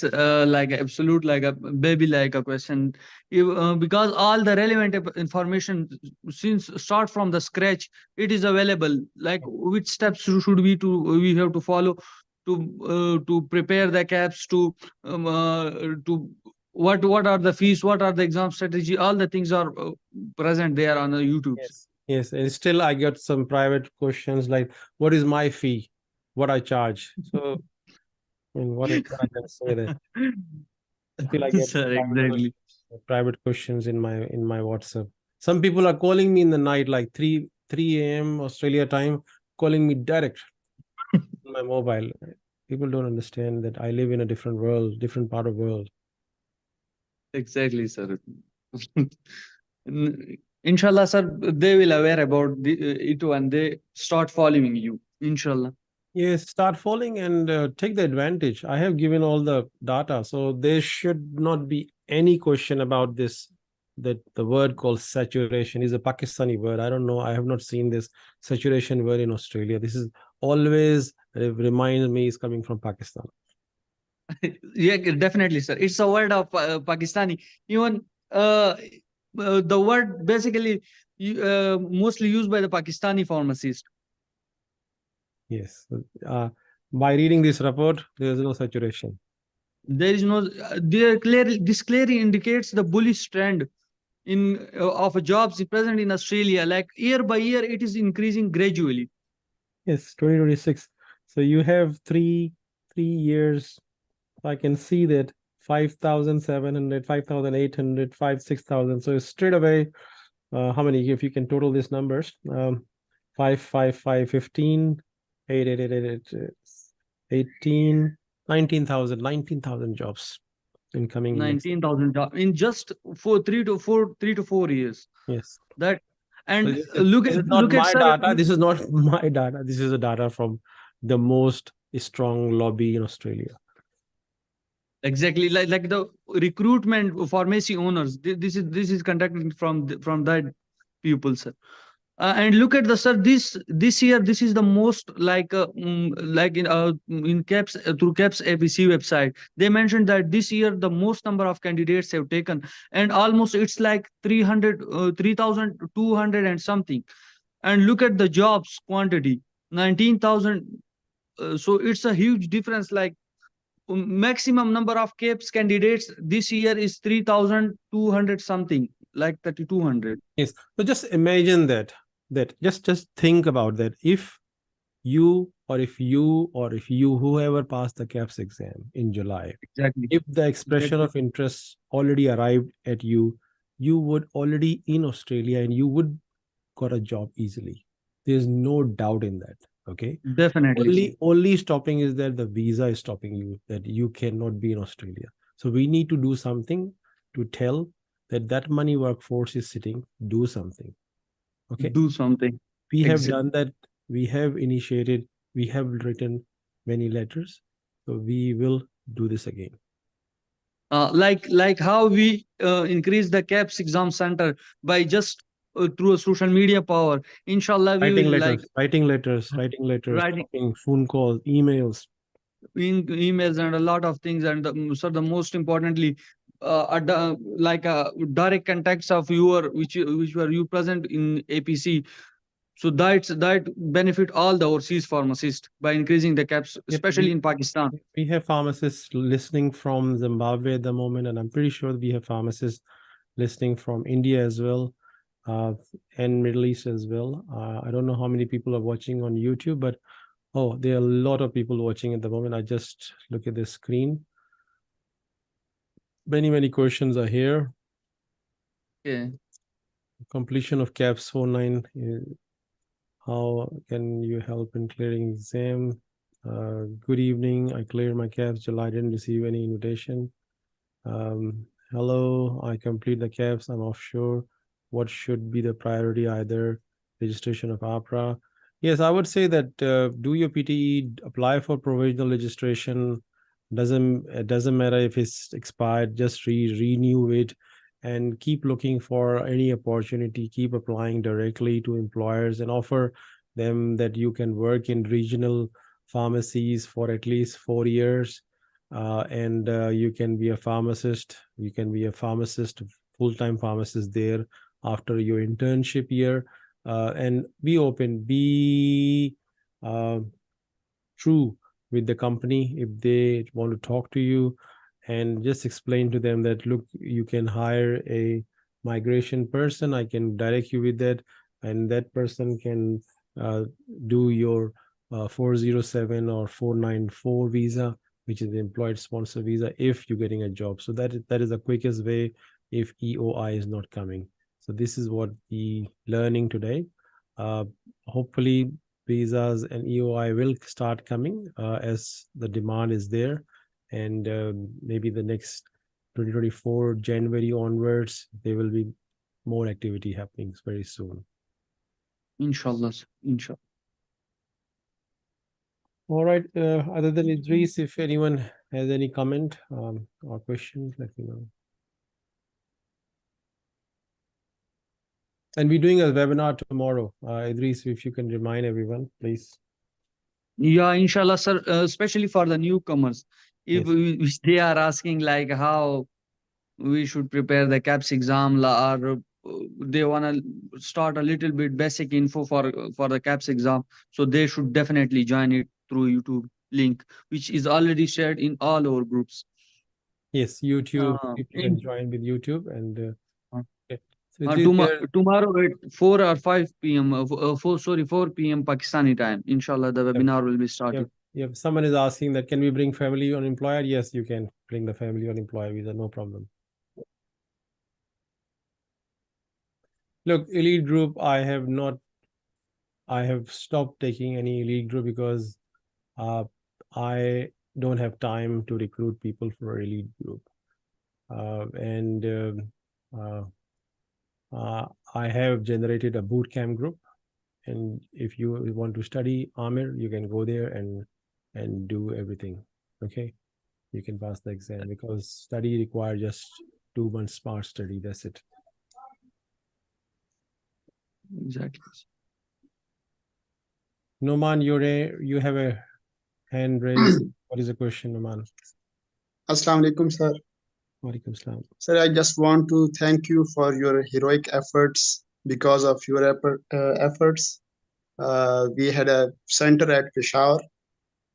like absolute like a baby like a question. Because all the relevant information since start from the scratch, it is available. Like which steps should we have to follow to prepare the caps to what are the fees, what are the exam strategy, all the things are present there on the YouTube. Yes, and still I get some private questions like, what is my fee, what I charge? So, I mean, what I can say that still I get Sir, exactly. private questions in my WhatsApp. Some people are calling me in the night, like 3 3 a.m. Australia time, calling me direct on my mobile. People don't understand that I live in a different world, different part of world. Exactly, sir. Inshallah, sir, they will aware about it when they start following you. Inshallah. Yes, start following and take the advantage. I have given all the data, so there should not be any question about this. That the word called saturation is a Pakistani word. I don't know. I have not seen this saturation word in Australia. This is always reminds me is coming from Pakistan. Yeah, definitely, sir. It's a word of Pakistani. Even the word basically mostly used by the Pakistani pharmacist. Yes. By reading this report, there is no saturation. There is no. There clearly this clearly indicates the bullish trend in of jobs present in Australia. Like year by year, it is increasing gradually. Yes, 2026. So you have three years. I can see that 5,700, 5,800, 6,000. So straight away, how many? If you can total these numbers, 5, 15, 18, 19,000 jobs in coming next. 19,000 jobs in just 3 to 4 years. Yes. That So and this look is at not my sir. data. This is not my data. This is a data from the most strong lobby in Australia. Exactly, like the recruitment pharmacy owners. This is conducted from that people, sir. And look at the sir. This year, this is the most like in CAPS through CAPS ABC website. They mentioned that this year the most number of candidates have taken, and almost it's like 3,200 and something. And look at the jobs quantity, 19,000. So it's a huge difference. Like maximum number of CAPS candidates this year is 3,200 something, like 3,200. Yes. So just imagine that just think about that. If you whoever passed the CAPS exam in July, Exactly. if the expression Exactly. of interest already arrived at you, you would already in Australia and you would got a job easily. There's no doubt in that. Okay. Definitely, sir. Only stopping is that the visa is stopping you, that you cannot be in Australia. So we need to do something to tell that money workforce is sitting, do something. Okay. Do something. We have Exactly. done that. We have initiated, we have written many letters. So we will do this again. Like how we increase the CAPS exam center by just through a social media power. Inshallah, we Writing will like letters, writing letters, writing talking, phone calls, emails. emails and a lot of things. And so the most importantly, like direct contacts of your which were you present in APC. So that benefit all the overseas pharmacists by increasing the CAPS, Yep, especially in Pakistan. we have pharmacists listening from Zimbabwe at the moment, and I'm pretty sure we have pharmacists listening from India as well, and Middle East as well. I don't know how many people are watching on YouTube, but oh, there are a lot of people watching at the moment. I just look at the screen. Many questions are here. Yeah. Completion of CAPS 49. How can you help in clearing exam? Good evening. I cleared my CAPS July. I didn't receive any invitation. Hello, I complete the CAPS. I'm offshore. What should be the priority? Either registration of APRA. Yes, I would say that do your PTE, apply for provisional registration. It doesn't matter if it's expired. Just renew it, and keep looking for any opportunity. Keep applying directly to employers and offer them that you can work in regional pharmacies for at least 4 years. And you can be a pharmacist. You can be a pharmacist, full-time pharmacist there after your internship year. And be open, be true with the company if they want to talk to you, and just explain to them that, look, you can hire a migration person. I can direct you with that, and that person can do your 407 or 494 visa, which is the employed sponsor visa, if you're getting a job. So that is the quickest way if EOI is not coming. So this is what the learning today. Hopefully, visas and EOI will start coming as the demand is there, and maybe the next 2024 January onwards, there will be more activity happening very soon. Inshallah, sir. Inshallah. All right. Other than Idris, if anyone has any comment or question, let me know. And we're doing a webinar tomorrow. Idris, if you can remind everyone, please. Yeah, inshallah, sir. Especially for the newcomers, if Yes. they are asking like how we should prepare the CAPS exam, or they wanna start a little bit basic info for the CAPS exam, so they should definitely join it through YouTube link, which is already shared in all our groups. Yes, YouTube. If you can In, join with YouTube and. Okay. So tomorrow at 4 or 5 p.m. 4 p.m. Pakistani time. Inshallah, the webinar will be started. Yeah, someone is asking that can we bring family on employer? Yes, you can bring the family on employer visa, no problem. Look, elite group, I have stopped taking any elite group because I don't have time to recruit people for elite group. I have generated a boot camp group, and if you want to study Amir, you can go there and do everything. Okay, you can pass the exam because study requires just 2 months smart study. That's it. Exactly. Noman, you have a hand raised. What is the question, Noman? Assalamu alaikum, sir. Walaikum salam. Sir, I just want to thank you for your heroic efforts. Because of your efforts, we had a center at Peshawar,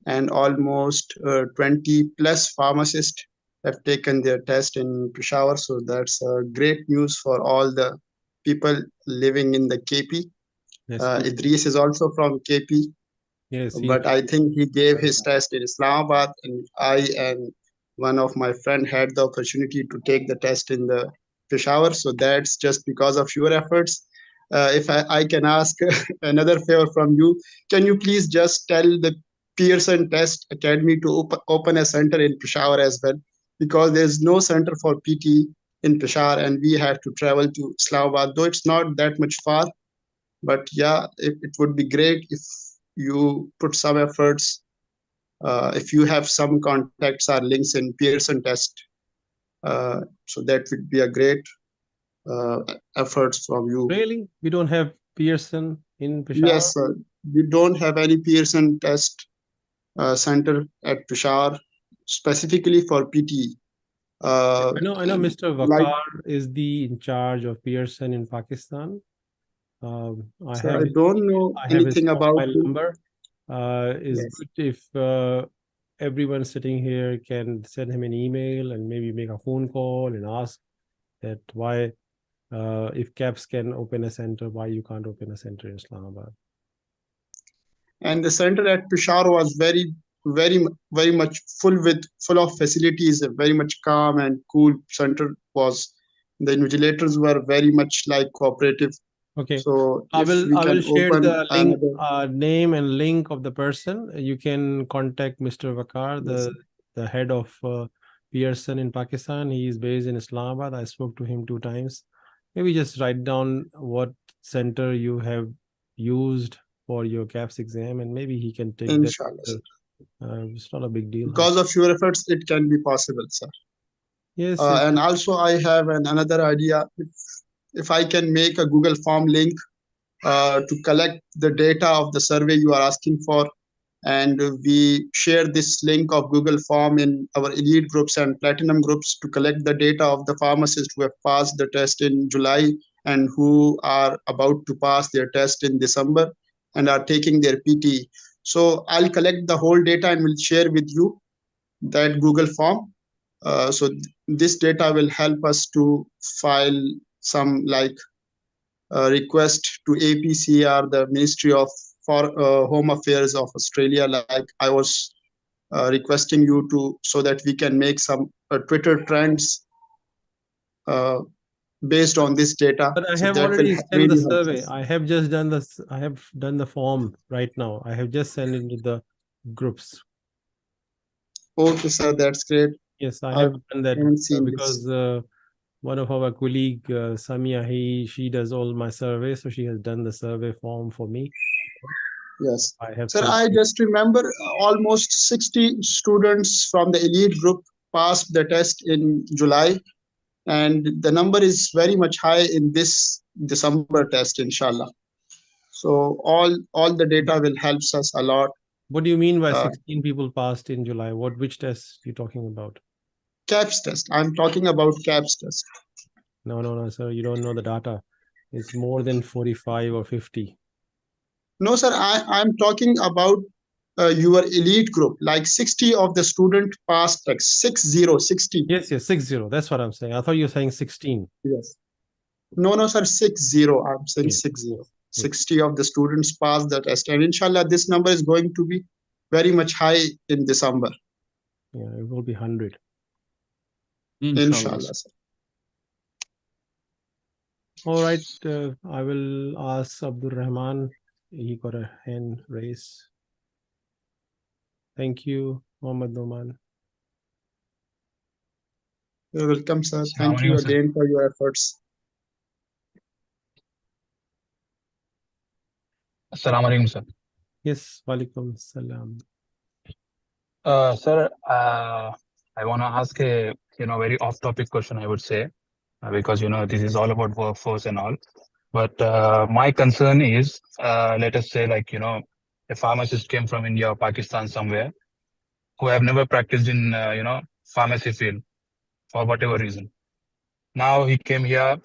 and almost 20 plus pharmacists have taken their test in Peshawar. So that's great news for all the people living in the KP. Yes, Idris is also from KP. yes, But I think he gave his test in Islamabad, and I and one of my friend had the opportunity to take the test in the Peshawar. So that's just because of your efforts. If I can ask another favor from you, can you please just tell the Pearson Test Academy to open a center in Peshawar as well? Because there's no center for PT in Peshawar, and we have to travel to Islamabad, though it's not that much far. But yeah, it would be great if you put some efforts. If you have some contacts or links in Pearson Test, so that would be a great efforts from you. Really? We don't have Pearson in Peshawar? Yes, sir. We don't have any Pearson Test center at Peshawar specifically for PT. I know Mr. Vakar Like, is the in charge of Pearson in Pakistan. I don't know I have his anything about mobile it. number. It's Yes. good if everyone sitting here can send him an email and maybe make a phone call and ask that why, if CAPS can open a center, why you can't open a center in Islamabad. And the center at Peshawar was very much full of facilities. A very much calm and cool center was. The invigilators were very much like cooperative. Okay. So I if will we can share open the link, another, name and link of the person. You can contact Mr. Vakar, yes, the head of Pearson in Pakistan. He is based in Islamabad. I spoke to him 2 times. Maybe just write down what center you have used for your CAPS exam, and maybe he can take that. inshallah, sir. It's not a big deal. Because of your efforts, it can be possible, sir. Yes. And also, I have another idea. If I can make a Google form link to collect the data of the survey you are asking for, and we share this link of Google form in our elite groups and platinum groups to collect the data of the pharmacists who have passed the test in July and who are about to pass their test in December and are taking their PT. So I'll collect the whole data and will share with you that Google form. So this data will help us to file some like request to APCR, the Ministry of Home Affairs of Australia, like I was requesting you to, so that we can make some Twitter trends based on this data. But I So have that will already sent the really help survey. us. I have just done this. I have done the form right now. I have just sent it to the groups. Okay, sir, that's great. Yes, I I have done that haven't seen because one of our colleague, Samia, she does all my surveys, so she has done the survey form for me. Yes. I have Sir, sent I it. just remember almost 60 students from the elite group passed the test in July, and the number is very much high in this December test, inshallah. So all the data will helps us a lot. What do you mean by Uh, 16 people passed in July? Which test you talking about? CAPS test. I'm talking about CAPS test. No, sir. You don't know the data. It's more than 45 or 50. No, sir, I'm talking about your elite group. Like 60 of the student passed, like 60. Yes, 60. That's what I'm saying. I thought you were saying 16. Yes. No, sir, 60. I'm saying Yes. 60. Yes. 60 of the students passed the test. And inshallah, this number is going to be very much high in December. Yeah, it will be 100. Inshallah, sir. All right. I will ask Abdul Rahman. He got a hand raise. Thank you, Mohammed Noman. You're welcome, sir. Assalamu Thank you alaikum, sir. again for your efforts. Assalamu alaikum, sir. Yes, walaikum salam. Sir, I want to ask a very off-topic question, I would say, because this is all about workforce and all. But my concern is, let us say, like a pharmacist came from India or Pakistan somewhere, who have never practiced in pharmacy field for whatever reason. Now he came here,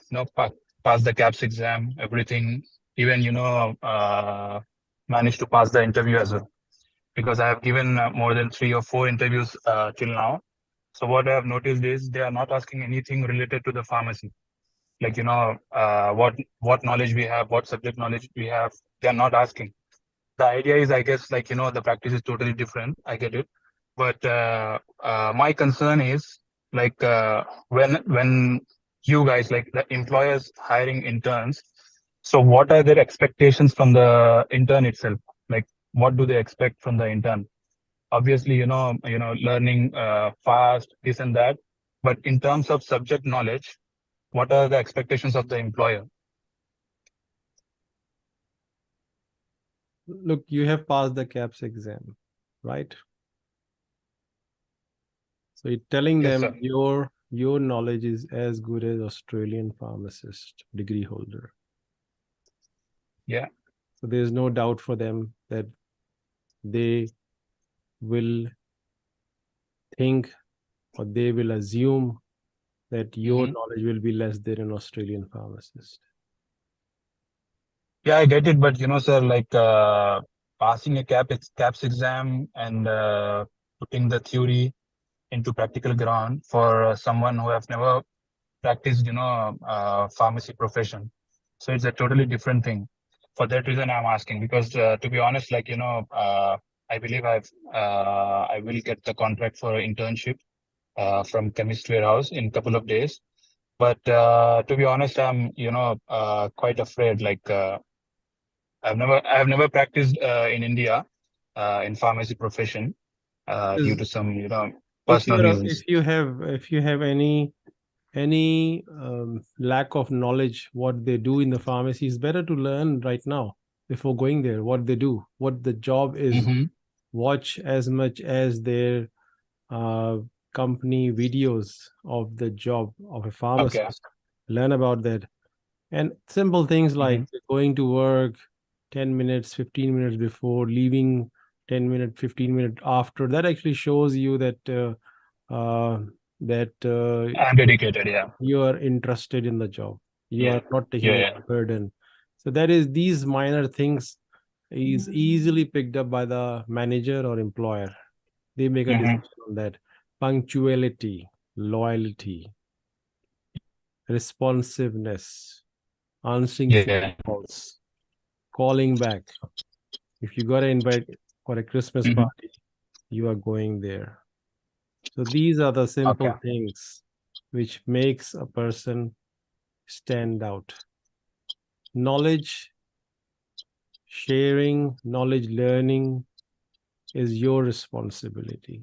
passed the CAPS exam, everything, even managed to pass the interview as well. Because I have given more than 3 or 4 interviews till now. So what I have noticed is they are not asking anything related to the pharmacy. Like, what knowledge we have, what subject knowledge we have, they are not asking. The idea is, I guess, like, the practice is totally different. I get it. But my concern is, like, when you guys, like the employers hiring interns, so what are their expectations from the intern itself? Like, what do they expect from the intern? Obviously, learning fast, this and that. But in terms of subject knowledge, what are the expectations of the employer? Look, you have passed the CAPS exam, right? So you're telling Yes, them sir. your knowledge is as good as Australian pharmacist degree holder. Yeah. So there's no doubt for them that they will think or they will assume that your knowledge will be less than an Australian pharmacist. Yeah, I get it, but sir, like passing a CAPS exam and putting the theory into practical ground for someone who have never practiced, pharmacy profession. So it's a totally different thing. For that reason, I'm asking, because to be honest, like I believe I will get the contract for internship from Chemist Warehouse in a couple of days. But to be honest, I'm quite afraid. Like I've never practiced in India in pharmacy profession due to some personal reasons. If you have any lack of knowledge what they do in the pharmacy, it's better to learn right now before going there what they do, what the job is. Watch as much as their company videos of the job of a pharmacist. Learn about that. And simple things like going to work 10 minutes, 15 minutes before, leaving 10 minutes, 15 minutes after. That actually shows you that I'm dedicated, yeah. you are interested in the job. You are not taking Yeah. a burden. So that is, these minor things is easily picked up by the manager or employer. They make a decision on that. Punctuality, loyalty, responsiveness, answering phone calls, calling back. If you got an invite for a Christmas party, you are going there. So these are the simple things which makes a person stand out. Knowledge sharing, knowledge learning is your responsibility.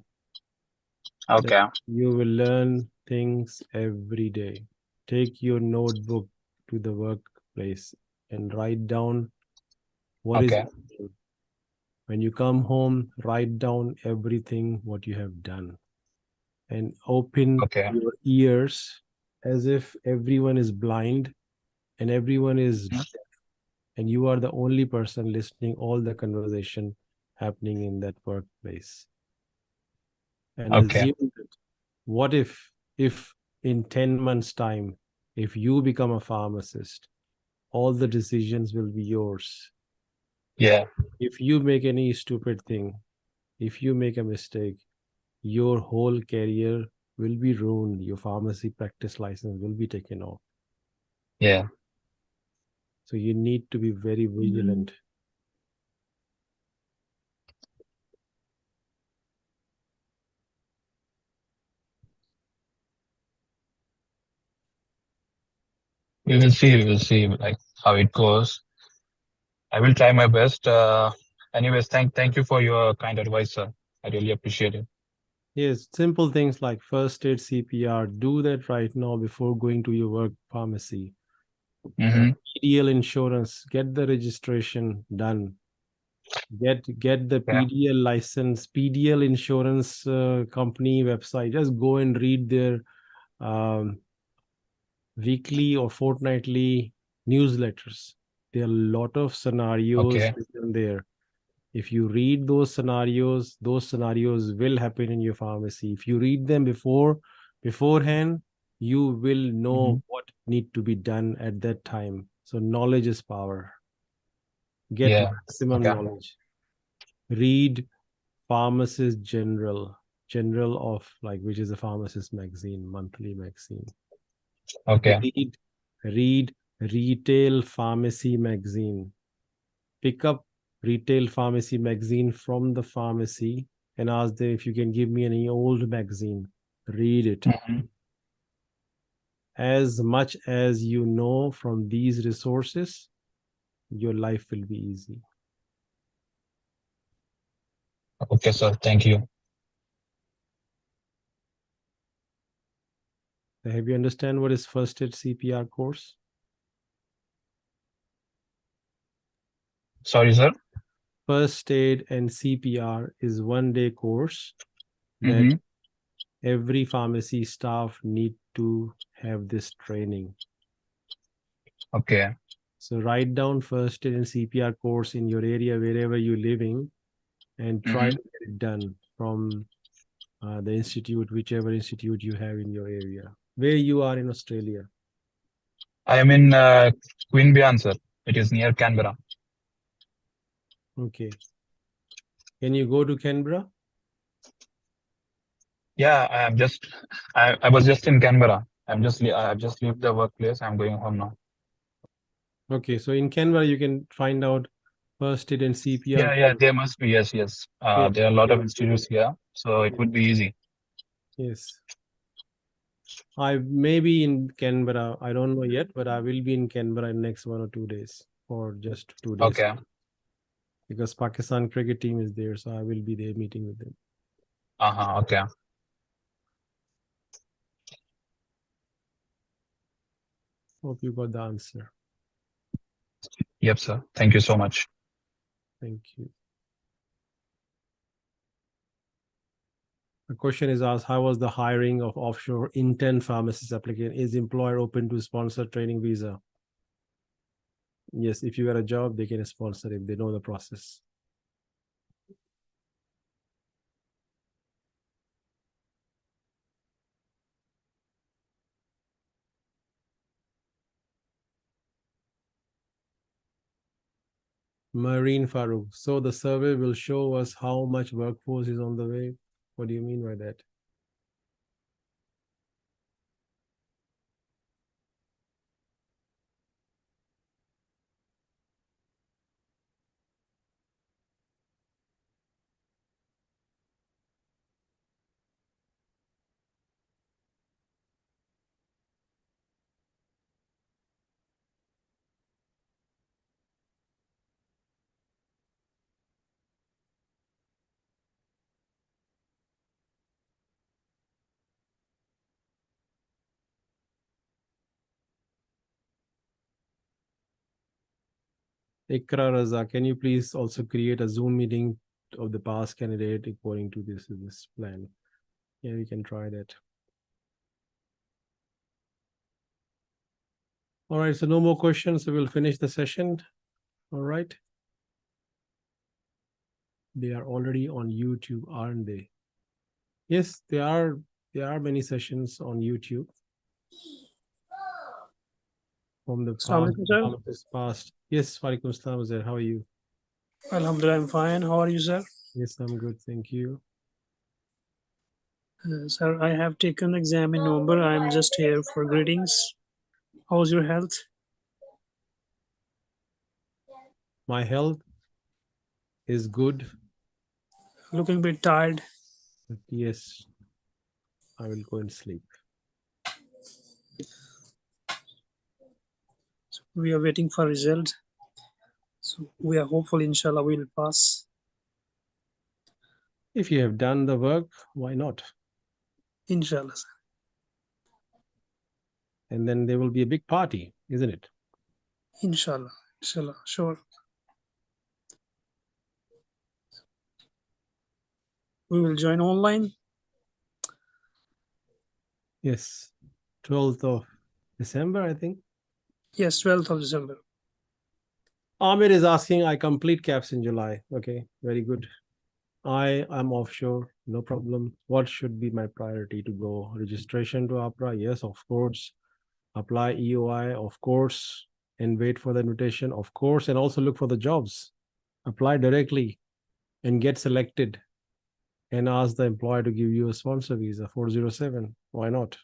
Okay. You will learn things every day. Take your notebook to the workplace and write down what is Okay. when you come home, write down everything what you have done and open Okay. your ears as if everyone is blind and everyone is Mhm. deaf, and you are the only person listening all the conversation happening in that workplace. And Okay. assume that what if in 10 months time, if you become a pharmacist, all the decisions will be yours. Yeah. If you make any stupid thing, if you make a mistake, your whole career will be ruined. Your pharmacy practice license will be taken off. Yeah. So you need to be very vigilant. We will see. We will see like how it goes. I will try my best. Anyways, thank you for your kind advice, sir. I really appreciate it. Yes, simple things like first aid, CPR, do that right now before going to your work pharmacy. Mm-hmm. PDL insurance, get the registration done. Get the Yeah. PDL license, PDL insurance company website. Just go and read their um, weekly or fortnightly newsletters. There are a lot of scenarios Okay. written there. If you read those scenarios will happen in your pharmacy. If you read them beforehand, you will know Mm-hmm. what need to be done at that time. So knowledge is power. Get Yeah. maximum Okay. knowledge. Read Pharmacist General of, like, which is a pharmacist magazine, monthly magazine. Okay. Read Retail Pharmacy magazine. Pick up Retail Pharmacy magazine from the pharmacy and ask them if you can give me any old magazine. Read it. Mm-hmm. As much as you know from these resources, your life will be easy. Okay, sir. Thank you. Have you understand what is first aid CPR course? Sorry, sir. First aid and CPR is 1 day course that Mm-hmm. every pharmacy staff need to have this training. Okay. So write down first aid and CPR course in your area, wherever you're living, and try Mm-hmm. to get it done from the institute, whichever institute you have in your area. Where you are in Australia. I am in Queanbeyan, sir. It is near Canberra. Okay. Can you go to Canberra? Yeah, I was just in Canberra. I've just left the workplace. I'm going home now. Okay, so in Canberra you can find out first aid and CPR Yeah, course. there must be. Yes, yes. Yes, There are a lot of institutes here, so it would be easy. yes. I may be in Canberra. I don't know yet, but I will be in Canberra in next 1 or 2 days, or just 2 days, Okay. because Pakistan cricket team is there, so I will be there meeting with them. Uh-huh. Okay. Hope you got the answer. Yep, sir. Thank you so much. Thank you. The question is asked, how was the hiring of offshore intern pharmacist applicant? Is employer open to sponsor training visa? Yes, if you get a job, they can sponsor if they know the process. Marine Farouk. So the survey will show us how much workforce is on the way. What do you mean by that? Ikra Raza, can you please also create a Zoom meeting of the past candidate according to this plan? Yeah, we can try that. All right, so no more questions, so we'll finish the session. All right. They are already on YouTube, aren't they? Yes, there are many sessions on YouTube from the past. Yes, Walaikum Assalam, Zaid. How are you? Alhamdulillah, I'm fine. How are you, sir? Yes, I'm good, thank you. Sir, I have taken exam in November. I'm just here for greetings. How's your health? My health is good, Looking a bit tired. but yes, I will go and sleep. We are waiting for result. So we are hopeful, inshallah, we'll pass. If you have done the work, why not? Inshallah, sir. And then there will be a big party, isn't it? Inshallah. Inshallah. Sure. We will join online. Yes, 12th of December, I think. Yes, 12th of December. Amir is asking, I complete caps in July. Okay, very good. I am offshore, no problem. What should be my priority to go? Registration to APRA? Yes, of course. Apply EOI? Of course. And wait for the invitation? Of course. And also look for the jobs. Apply directly and get selected and ask the employer to give you a sponsor visa, 407. Why not?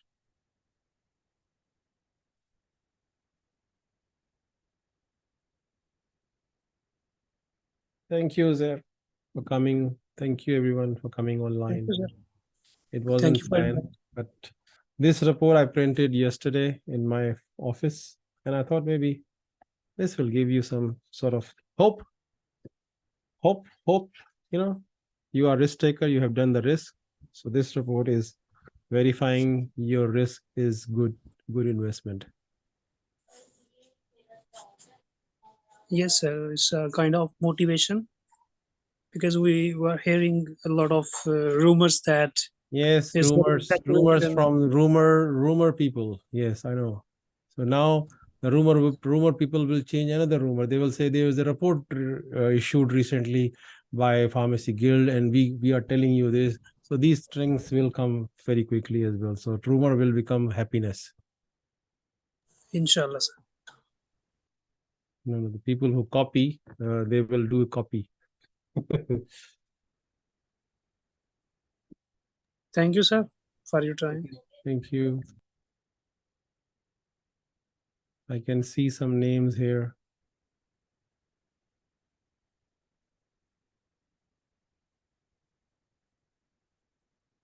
Thank you, Zer, for coming. Thank you, everyone, for coming online. Thank you, sir. It Thank wasn't you for planned, but this report I printed yesterday in my office, and I thought maybe this will give you some sort of hope. Hope, you are a risk taker, you have done the risk. So this report is verifying your risk is good investment. Yes, sir. It's a kind of motivation because we were hearing a lot of rumors that Yes, there's rumors speculation. from rumor people. Yes, I know. So now the rumor people will change another rumor. They will say there was a report issued recently by Pharmacy Guild, and we are telling you this. So these things will come very quickly as well. So rumor will become happiness. Inshallah, sir. No, the people who copy, they will do copy. Thank you, sir, for your time. Thank you. I can see some names here.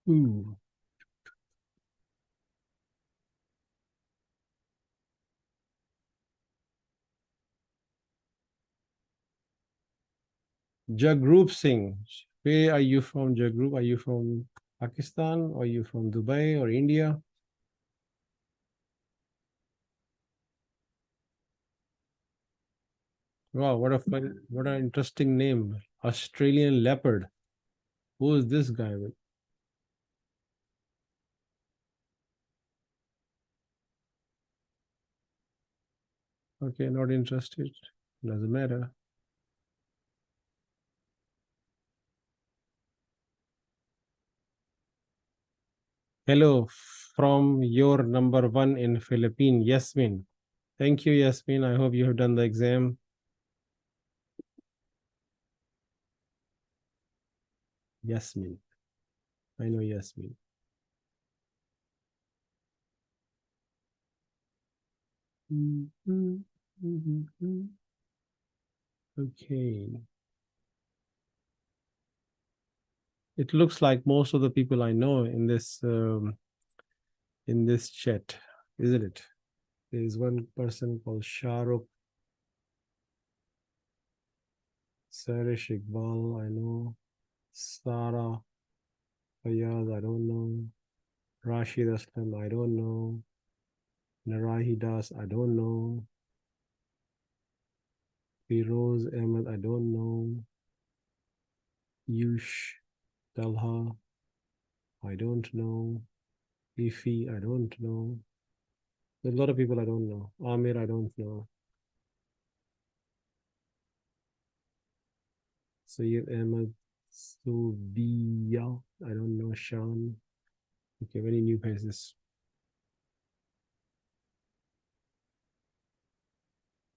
Ooh. Jagrup Singh. Where are you from, Jagrup? Are you from Pakistan? Or are you from Dubai or India? Wow, what an interesting name. Australian leopard. Who is this guy with? Okay, not interested. Doesn't matter. Hello from your number one in Philippines, Yasmin. Thank you, Yasmin. I hope you have done the exam. Yasmin. I know Yasmin. Okay. It looks like most of the people I know in this chat, isn't it? There is one person called Shahrukh, Sarish Iqbal, I know. Sarah Fayaz, I don't know. Rashid Aslam, I don't know. Narahi Das, I don't know. Firoz Ahmed, I don't know. Yush Talha, I don't know. Ifi, I don't know. There's a lot of people I don't know. Amir, I don't know. Sayyid Ahmed, Subiya, I don't know. Shan. Okay, very new faces.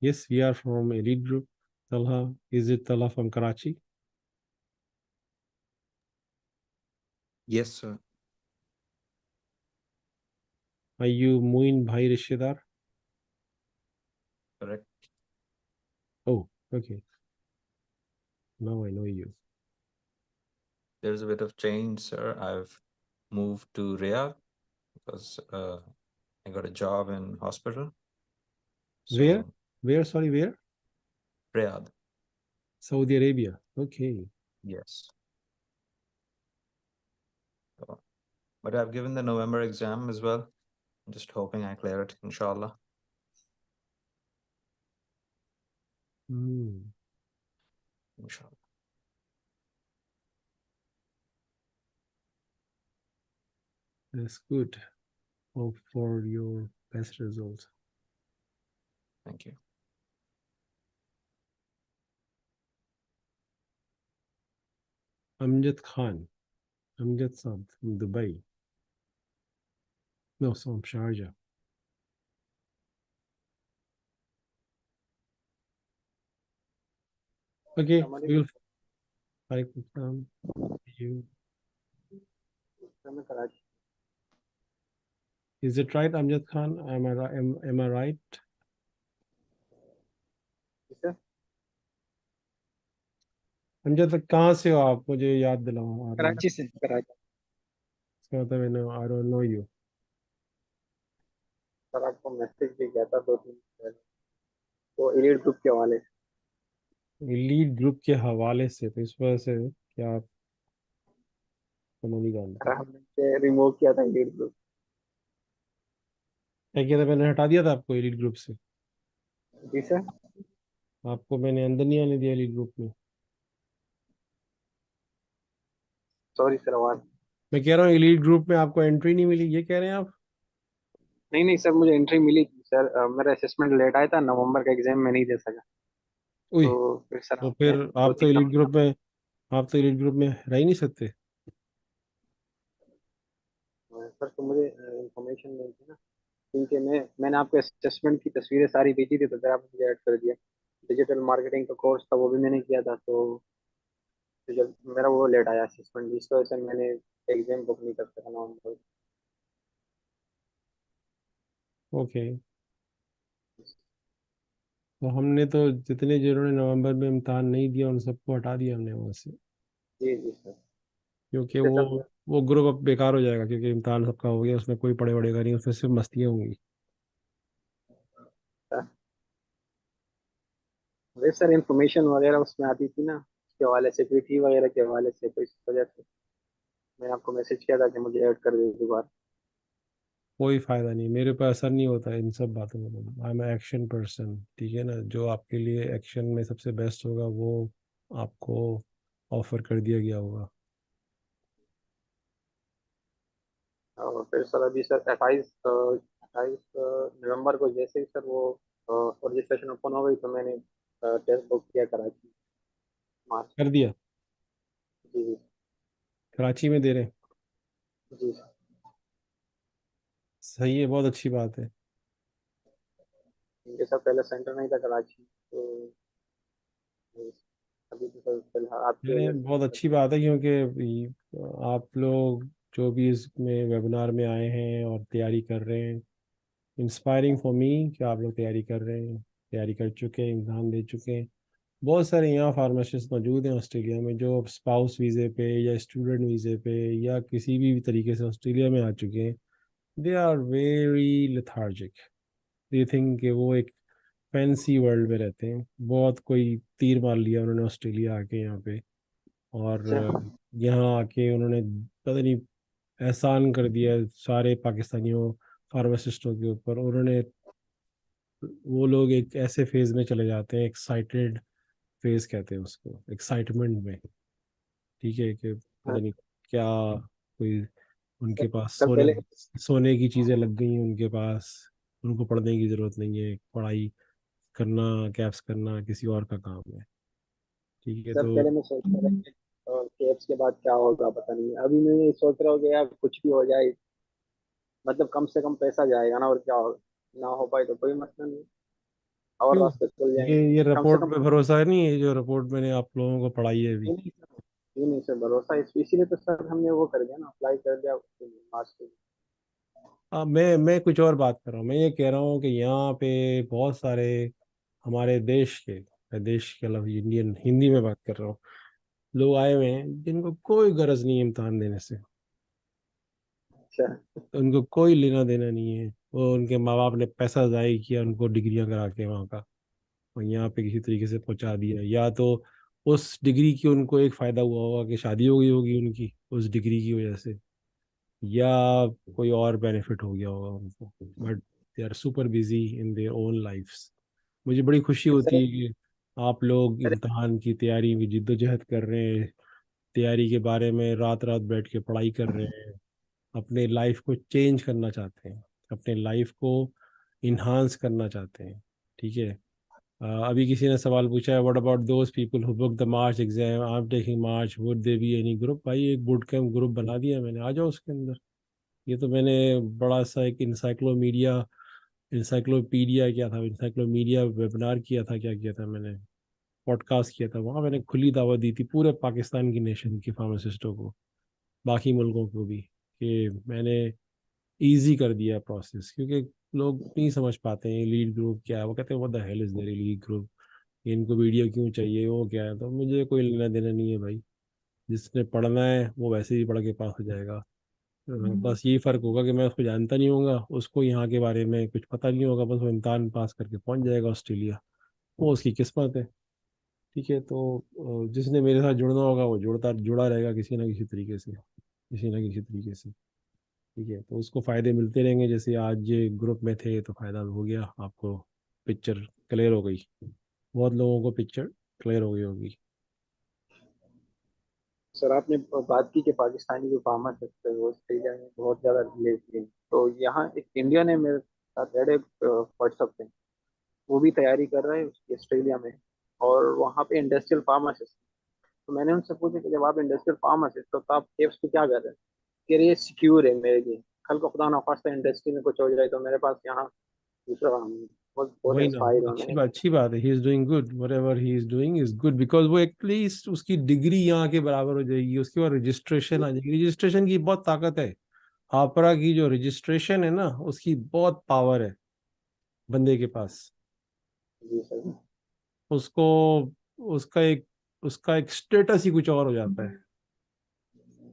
Yes, we are from elite group. Talha, is it Talha from Karachi? Yes, sir. Are you Muin Bhai Rishidar? Correct. Oh, okay. Now I know you. There's a bit of change, sir. I've moved to Riyadh because I got a job in hospital. Where? So Where? Sorry, where? Riyadh. Saudi Arabia. Okay. Yes. So, but I've given the November exam as well. I'm just hoping I clear it, inshallah. Hmm. Inshallah. That's good. Hope for your best results. Thank you. Amjad Khan. Amjad Saab from Dubai. No, from Sharjah. Okay, we'll. Alaikum salam. You. Is it right, Amjad Khan? Am I right? Am I right? Amjad कहाँ से हो आप? मुझे याद दिलाओ। कराची से। कराची। इसका मतलब I don't know you. Sir आपको मैसेज भी किया था 2 दिन पहले, तो एलिट ग्रुप के हवाले से। लीड ग्रुप के हवाले से, तो इस वजह से क्या आप समझ नहीं जानते? सर हमने रिमूव किया था एलिट ग्रुप। क्या किया था? मैंने हटा दिया था आपको एलीट ग्रुप से। जी सर। आपको मैंने अंदर नहीं आने दिया एलीट ग्रुप में। सॉरी सर आवाज। मैं कह रहा हूँ एलीट ग्रुप में आपको एंट्री नहीं मिली, ये कह रहे हैं आप? नहीं नहीं सर, मुझे एंट्री मिली थी सर। मेरा असेसमेंट लेट आया था, नवंबर का एग्जाम मैं नहीं दे सका। उई, तो फिर सर तो हमने फिर दो आप तो तीन एलीट नवंबर। ग्रुप में, आप तो एलीट ग्रुप में रह ही नहीं सकते। सर तो मुझे इंफॉर्मेशन नहीं थी ना, क्योंकि मैंने आपको असेसमेंट की तस्वीरें सारी भेजी थी, तो फिर आपने मुझे ऐड कर दिया। डिजिटल मार्केटिंग का कोर्स था, वो भी मैंने किया था। तो जब मेरा वो लेट आया असेसमेंट, जिस वजह से मैंने एग्जाम बुक नहीं कर सका नवंबर। ओके, तो हमने तो जितने जिन्होंने नवंबर में इम्तहान नहीं दिया उन सबको हटा दिया हमने वहाँ से, जी जी सर। क्योंकि इसके चलते वो ग्रुप अब बेकार हो जाएगा, क्योंकि इम्तहान सबका हो गया, उसमें कोई पढ़े पढ़ेगा नहीं, उसमें सिर्फ मस्तियाँ होंगी। वैसे सर इंफॉर्मेशन वगैरह उसमें आती थी ना, उसके हवाले से, कोई थी वगैरह के हवाले से, तो इस वजह से मैंने आपको मैसेज किया था कि मुझे ऐड कर दे दोबारा। कोई फायदा नहीं, मेरे पे असर नहीं होता है इन सब बातों में। आई एम एक्शन पर्सन, ठीक है ना? जो आपके लिए एक्शन में सबसे बेस्ट होगा वो आपको ऑफर कर दिया गया होगा। और फिर सर अभी सर 28 नवंबर को जैसे ही सर वो रजिस्ट्रेशन ओपन हो गई, तो मैंने टेस्ट बुक किया कराची, मार्च। कर दिया? जी जी। कराची में दे रहे हैं? जी सर। सही है, बहुत अच्छी बात है। इनके सर पहले सेंटर नहीं था कराची, तो अभी तो सर फिलहाल आपकी अरे वजह बहुत अच्छी बात है, क्योंकि आप लोग जो भी इसमें वेबिनार में आए हैं और तैयारी कर रहे हैं, इंस्पायरिंग फॉर मी कि आप लोग तैयारी कर रहे हैं, तैयारी कर चुके हैं, इम्तहान दे चुके हैं। बहुत सारे यहाँ फार्मासिस्ट मौजूद हैं ऑस्ट्रेलिया में जो स्पाउस वीज़े पे या स्टूडेंट वीज़े पे या किसी भी तरीके से ऑस्ट्रेलिया में आ चुके हैं। They are very lethargic, they think कि वो एक फैंसी वर्ल्ड में रहते हैं। बहुत कोई तीर मार लिया उन्होंने ऑस्ट्रेलिया आके यहाँ पे, और से। यहाँ आके उन्होंने पता नहीं एहसान कर दिया सारे पाकिस्तानियों फार्मासिस्टों के ऊपर। उन्होंने वो लोग एक ऐसे फेज में चले जाते हैं, एक्साइटेड फेज कहते हैं उसको, एक्साइटमेंट में, ठीक है, कि पता हाँ, नहीं क्या, कोई सर, उनके पास सर सोने पहले सोने की चीज़ें लग गई हैं उनके पास, उनको पढ़ने की ज़रूरत नहीं है, पढ़ाई करना, कैप्स करना किसी और का काम है, ठीक है। सर तो पहले मैं सोच रहा था कि कैप्स के बाद क्या होगा पता नहीं, अभी मैं ये सोच रहा हूँ कि यार कुछ भी हो जाए, मतलब कम से कम पैसा जाएगा ना, और क्या होगा, ना हो पाए तो कोई मसला नहीं, और क्यों, रास्ते खुल जाएंगे, ये कम से रिपोर्ट कम। पे भरोसा है नहीं, ये जो रिपोर्ट मैंने आप लोगों को पढ़ाई है अभी। ये नहीं सर, ये नहीं सर, भरोसा इसीलिए तो सर हमने वो कर दिया ना, अप्लाई कर दिया मार्च के। मैं कुछ और बात कर रहा हूँ, मैं ये कह रहा हूँ कि यहाँ पे बहुत सारे हमारे देश के, मैं देश के अलावा इंडियन हिंदी में बात कर रहा हूँ, लोग आए हुए हैं जिनको कोई गरज नहीं है इम्तहान देने से, अच्छा। उनको कोई लेना देना नहीं है, वो उनके माँ बाप ने पैसा ज़ाय किया उनको डिग्रियां करा के वहाँ का, और यहाँ पे किसी तरीके से पहुंचा दिया, या तो उस डिग्री की उनको एक फ़ायदा हुआ होगा कि शादी हो गई होगी उनकी उस डिग्री की वजह से, या कोई और बेनिफिट हो गया होगा उनको, but they are super busy in their own lifes. मुझे बड़ी खुशी होती सर है कि आप लोग सर इम्तहान की तैयारी में जिद्दोजहद कर रहे हैं, तैयारी के बारे में रात रात बैठ के पढ़ाई कर रहे हैं, अपने लाइफ को चेंज करना चाहते हैं, अपने लाइफ को इन्हांस करना चाहते हैं, ठीक है। अभी किसी ने सवाल पूछा है, what about those people who book the March exam, I am taking March, would they be any group? भाई एक बूट कैंप ग्रुप बना दिया मैंने, आ जाओ उसके अंदर। ये तो मैंने बड़ा सा एक इंसाइक्लोपीडिया क्या था, इंसाइक्लोमीडिया वेबिनार किया था, क्या किया था मैंने, पॉडकास्ट किया था, वहाँ मैंने खुली दावत दी थी पूरे पाकिस्तान की नेशन की फार्मासिस्टों को, बाकी मुल्कों को भी, कि मैंने इजी कर दिया प्रोसेस, क्योंकि लोग नहीं समझ पाते हैं लीड ग्रुप क्या है, वो कहते हैं what the hell is their lead group, इनको वीडियो क्यों चाहिए, वो क्या है, तो मुझे कोई लेना देना नहीं है भाई, जिसने पढ़ना है वो वैसे ही पढ़ के पास हो जाएगा। बस यही फ़र्क होगा कि मैं उसको जानता नहीं होगा, उसको यहाँ के बारे में कुछ पता नहीं होगा, बस वो इम्तहान पास करके पहुँच जाएगा ऑस्ट्रेलिया, वो उसकी किस्मत है, ठीक है। तो जिसने मेरे साथ जुड़ना होगा वो जुड़ा रहेगा किसी ना किसी तरीके से, किसी ना किसी तरीके से, ठीक है। तो उसको फ़ायदे मिलते रहेंगे, जैसे आज ये ग्रुप में थे तो फ़ायदा हो गया आपको, पिक्चर क्लियर हो गई, बहुत लोगों को पिक्चर क्लियर हो गई होगी। सर आपने बात की कि पाकिस्तानी जो फार्मर है वो ऑस्ट्रेलिया में बहुत ज़्यादा लेते हैं, तो यहाँ एक इंडिया ने मेरे साथ ऐड है व्हाट्सएप पे, वो भी तैयारी कर रहा है उसकी ऑस्ट्रेलिया में, और वहाँ पे इंडस्ट्रियल फार्मासिस्ट। तो मैंने उनसे पूछा कि जब आप इंडस्ट्रियल फार्मासिस्ट हो तो आप केप्स पे क्या कर रहे हैं, कि ये सिक्योर है मेरे लिए, कल को खुदा ना खास्ता इंडस्ट्री में कुछ हो जाए तो मेरे पास यहाँ दूसरा काम है। बहुत बहुत वही ना, इंस्पायर हूँ अच्छी मैं। बात, अच्छी बात है, he is doing good, whatever he is doing is good, because वो एटलीस्ट उसकी डिग्री यहाँ के बराबर हो जाएगी, उसके बाद रजिस्ट्रेशन आ जाएगी, रजिस्ट्रेशन की बहुत ताकत है, हापरा की जो रजिस्ट्रेशन है ना उसकी बहुत पावर है बंदे के पास, जी सर। उसको उसका एक स्टेटस ही कुछ और हो जाता है,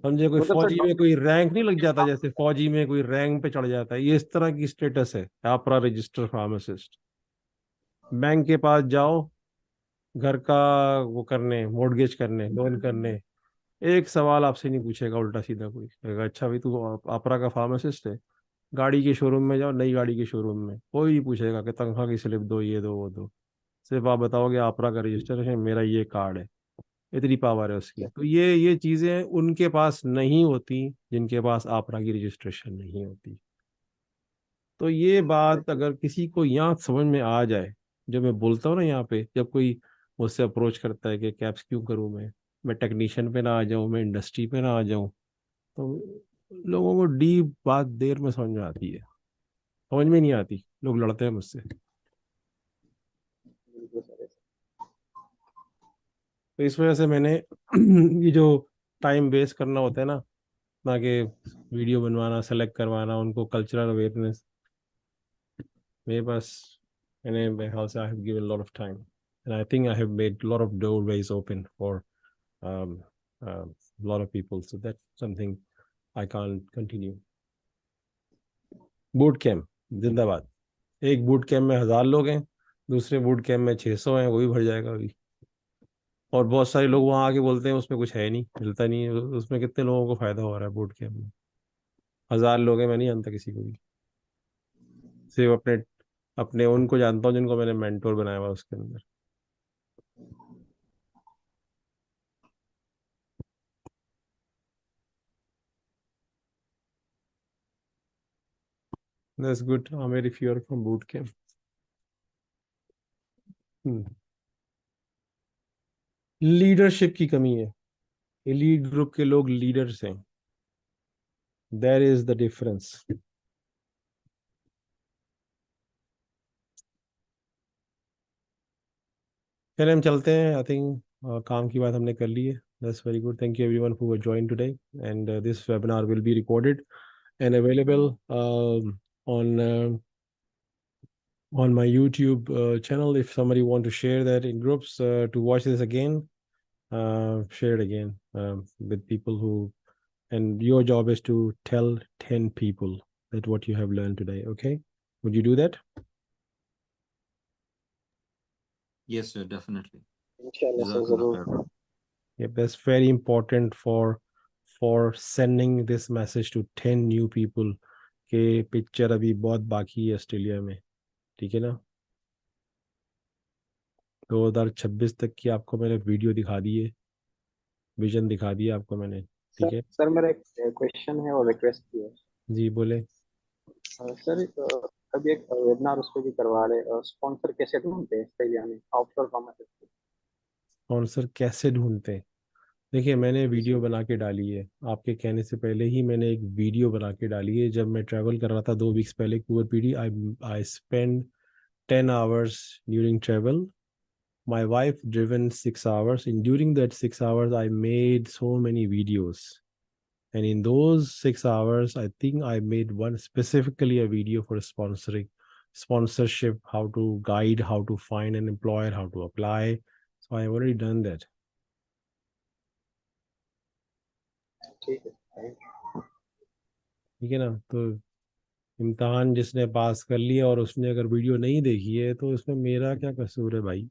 समझे, कोई मतलब सर फौजी में कोई रैंक नहीं लग जाता, जैसे फौजी में कोई रैंक पे चढ़ जाता है, ये इस तरह की स्टेटस है हापरा रजिस्टर फार्मासिस्ट। बैंक के पास जाओ, घर का वो करने, मोर्टगेज करने, लोन करने, एक सवाल आपसे नहीं पूछेगा उल्टा सीधा कोई, कहेगा अच्छा भाई तू आपरा का फार्मासिस्ट है। गाड़ी के शोरूम में जाओ, नई गाड़ी के शोरूम में कोई नहीं पूछेगा कि तनख्वाह की स्लिप दो, ये दो वो दो, सिर्फ आप बताओगे आपरा का रजिस्टर है, मेरा ये कार्ड है, इतनी पावर है उसकी। तो ये चीज़ें उनके पास नहीं होती जिनके पास आपरा की रजिस्ट्रेशन नहीं होती। तो ये बात अगर किसी को यहाँ समझ में आ जाए, जो मैं बोलता हूँ ना, यहाँ पे जब कोई मुझसे अप्रोच करता है कि कैप्स क्यों करूँ मैं टेक्नीशियन पे ना आ जाऊँ, मैं इंडस्ट्री पे ना आ जाऊँ, तो लोगों को डीप बात देर में समझ में आती है, समझ में नहीं आती, लोग लड़ते हैं मुझसे। बिल्कुल सर। तो इस वजह से मैंने ये जो टाइम वेस्ट करना होता है ना कि वीडियो बनवाना, सेलेक्ट करवाना, उनको कल्चरल अवेयरनेस, मेरे पास, मैंने मेरे ख्याल से I have given lot of time and I think I have made lot of doorways open for um, lot of people, so that's something I can't continue. Boot camp जिंदाबाद, एक boot camp में 1,000 लोग हैं, दूसरे boot camp में 600 हैं, वो भी भर जाएगा अभी, और बहुत सारे लोग वहाँ आके बोलते हैं उसमें कुछ है नहीं, मिलता नहीं है, उसमें कितने लोगों को फायदा हो रहा है बूट कैंप में? 1,000 लोग हैं, मैं नहीं जानता किसी को भी, सिर्फ अपने अपने उनको जानता हूँ जिनको मैंने मेंटोर बनाया हुआ उसके अंदर। That's good, Amir, if you are from boot camp. Leadership की कमी है, एलीट ग्रुप के लोग लीडर्स हैं, देयर इज द डिफरेंस। चलिए हम चलते हैं, आई थिंक काम की बात हमने कर ली है। That's very good, thank you everyone who join today, and this webinar will be recorded and available on my YouTube channel. If somebody want to share that in groups to watch this again, share it again with people who, and your job is to tell 10 people that what you have learned today. Okay, would you do that? Yes, sir, definitely. इंशाल्लाह sir Jazakallah जरूर। khair. Yep, that's very important for sending this message to 10 new people कि picture अभी बहुत बाकी है Australia में, ठीक है ना। 2026 तक की आपको मैंने वीडियो दिखा दी है, विजन दिखा दिया आपको मैंने, ठीक है। सर मेरा एक क्वेश्चन है और रिक्वेस्ट भी है। जी बोले। सर अभी एक वेबिनार उस पर भी करवा रहे, स्पॉन्सर कैसे ढूंढते हैं ऑस्ट्रेलिया में ऑफशोर फार्मासिस्ट? स्पॉन्सर कैसे ढूंढते हैं? देखिए मैंने वीडियो बना के डाली है, आपके कहने से पहले ही मैंने एक वीडियो बना के डाली है। जब मैं ट्रैवल कर रहा था 2 वीक्स पहले कूवर पीडी, I spend 10 hours during travel. My wife driven 6 hours. And during that 6 hours, I made so many videos. And in those 6 hours, I think I made one specifically a video for sponsorship, how to guide, how to find an employer, how to apply. So I have already done that. ठीक है, thank you. ठीक है ना। तो इम्तहान जिसने पास कर लिया और उसने अगर वीडियो नहीं देखी है तो इसमें मेरा क्या कसूर है भाई?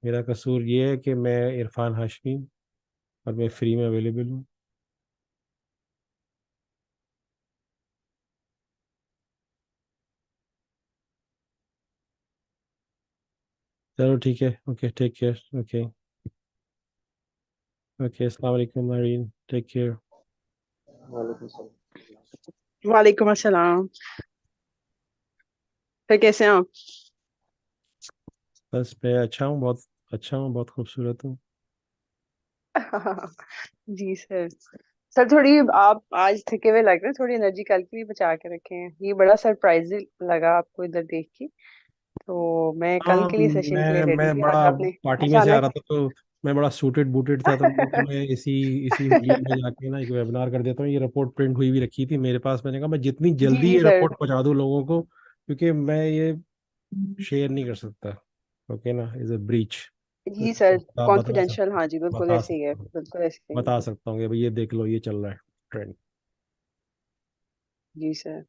मेरा कसूर ये है कि मैं इरफान हाशमी और मैं फ्री में अवेलेबल हूँ। चलो ठीक है, okay, take care, okay okay, अस्सलाम वालेकुम मरीन, टेक केयर। वालेकुम सलाम। वालेकुम अस्सलाम। फिर कैसे हैं आप? बस मैं अच्छा हूँ, बहुत अच्छा हूँ, बहुत खूबसूरत हूँ। जी सर। सर थोड़ी आप आज थके हुए लग रहे हैं, थोड़ी एनर्जी कल के लिए बचा के रखें। ये बड़ा सरप्राइजिंग लगा आपको इधर देख के, तो मैं कल हाँ, के लिए सेशन के लिए रेडी मैं थी। आज बड़ा आपने पार्टी में से आ अचानक रहा था तो मैं बड़ा सूटेड बूटेड था, तो मैंने कहा मैं इसी इसी हुलिये में जाके ना एक वेबिनार कर देता हूँ। ये रिपोर्ट प्रिंट हुई भी रखी थी मेरे पास, मैंने कहा मैं जितनी जी जल्दी जी ये सर। रिपोर्ट पहुंचा दूँ लोगों को, क्योंकि मैं ये शेयर नहीं कर सकता। ओके ना, इज अ ब्रीच। जी सर, बता कॉन्फिडेंशियल। सकता हाँ जी, बिल्कुल बता ऐसे ही है, सकता हूँ, बिल्कुल ऐसे ही है। बता सकता हूँ कि भाई ये देख लो, ये चल रहा है ट्रेंड। जी सर।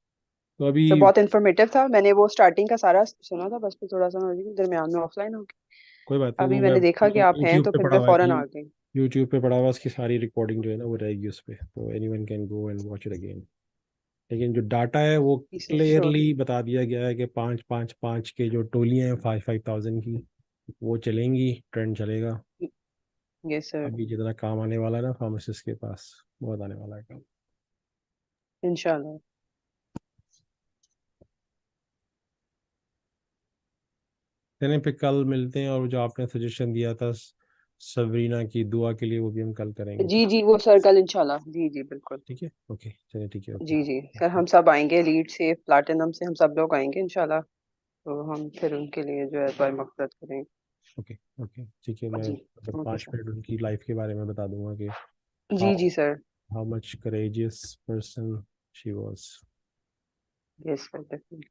तो अभी सर बहुत इन्फॉर्मेटिव था, मैंने वो स्टार्टिंग का सारा सुना था, बस फिर थोड़ा सा मैं दरमियान में ऑफलाइन हो गई। कोई बात नहीं, अभी वो मैं मैंने देखा कि आप हैं यूट्यूब तो पे फिर पड़ा मैं हुआ है, फौरन आ गई। यूट्यूब पे पड़ा हुआ है, उसकी सारी रिकॉर्डिंग जो है ना वो रहेगी उस पे, तो anyone can go and watch it again. लेकिन जो डाटा है वो जी सर, श्योर। क्लियरली बता दिया गया है कि 5-5-5 के जो टोलियां हैं 5-5 thousand की, वो चलेंगी, ट्रेंड चलेगा। Yes sir. अभी जितना काम आने वाला है ना फार्मासिस्ट के पास, बहुत आने वाला है काम। इंशाल्लाह। चलें पे कल मिलते हैं, और जो आपने सजेशन दिया था सबरीना की दुआ के लिए, वो भी हम कल करेंगे, जी ठीक? जी, वो सर कल इंशाल्लाह। जी जी बिल्कुल। ठीक है, ओके, चलिए ठीक है, ओके। जी जी सर, हम सब आएंगे, लीड से प्लाटिनम से हम सब लोग आएंगे इंशाल्लाह। तो हम फिर उनके लिए जो है दुआ मग़फ़िरत करेंगे। ओके ओके, ठीक है, मैं जी। मतलब ओके 5 मिनट सर। उनकी लाइफ के बारे में बता दूंगा कि जी हाउ जी sir. How much courageous person she was. Yes sir, definitely.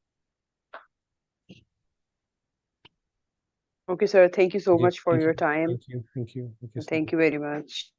Okay sir, thank you so much for your time. Thank you, okay. Thank you very much.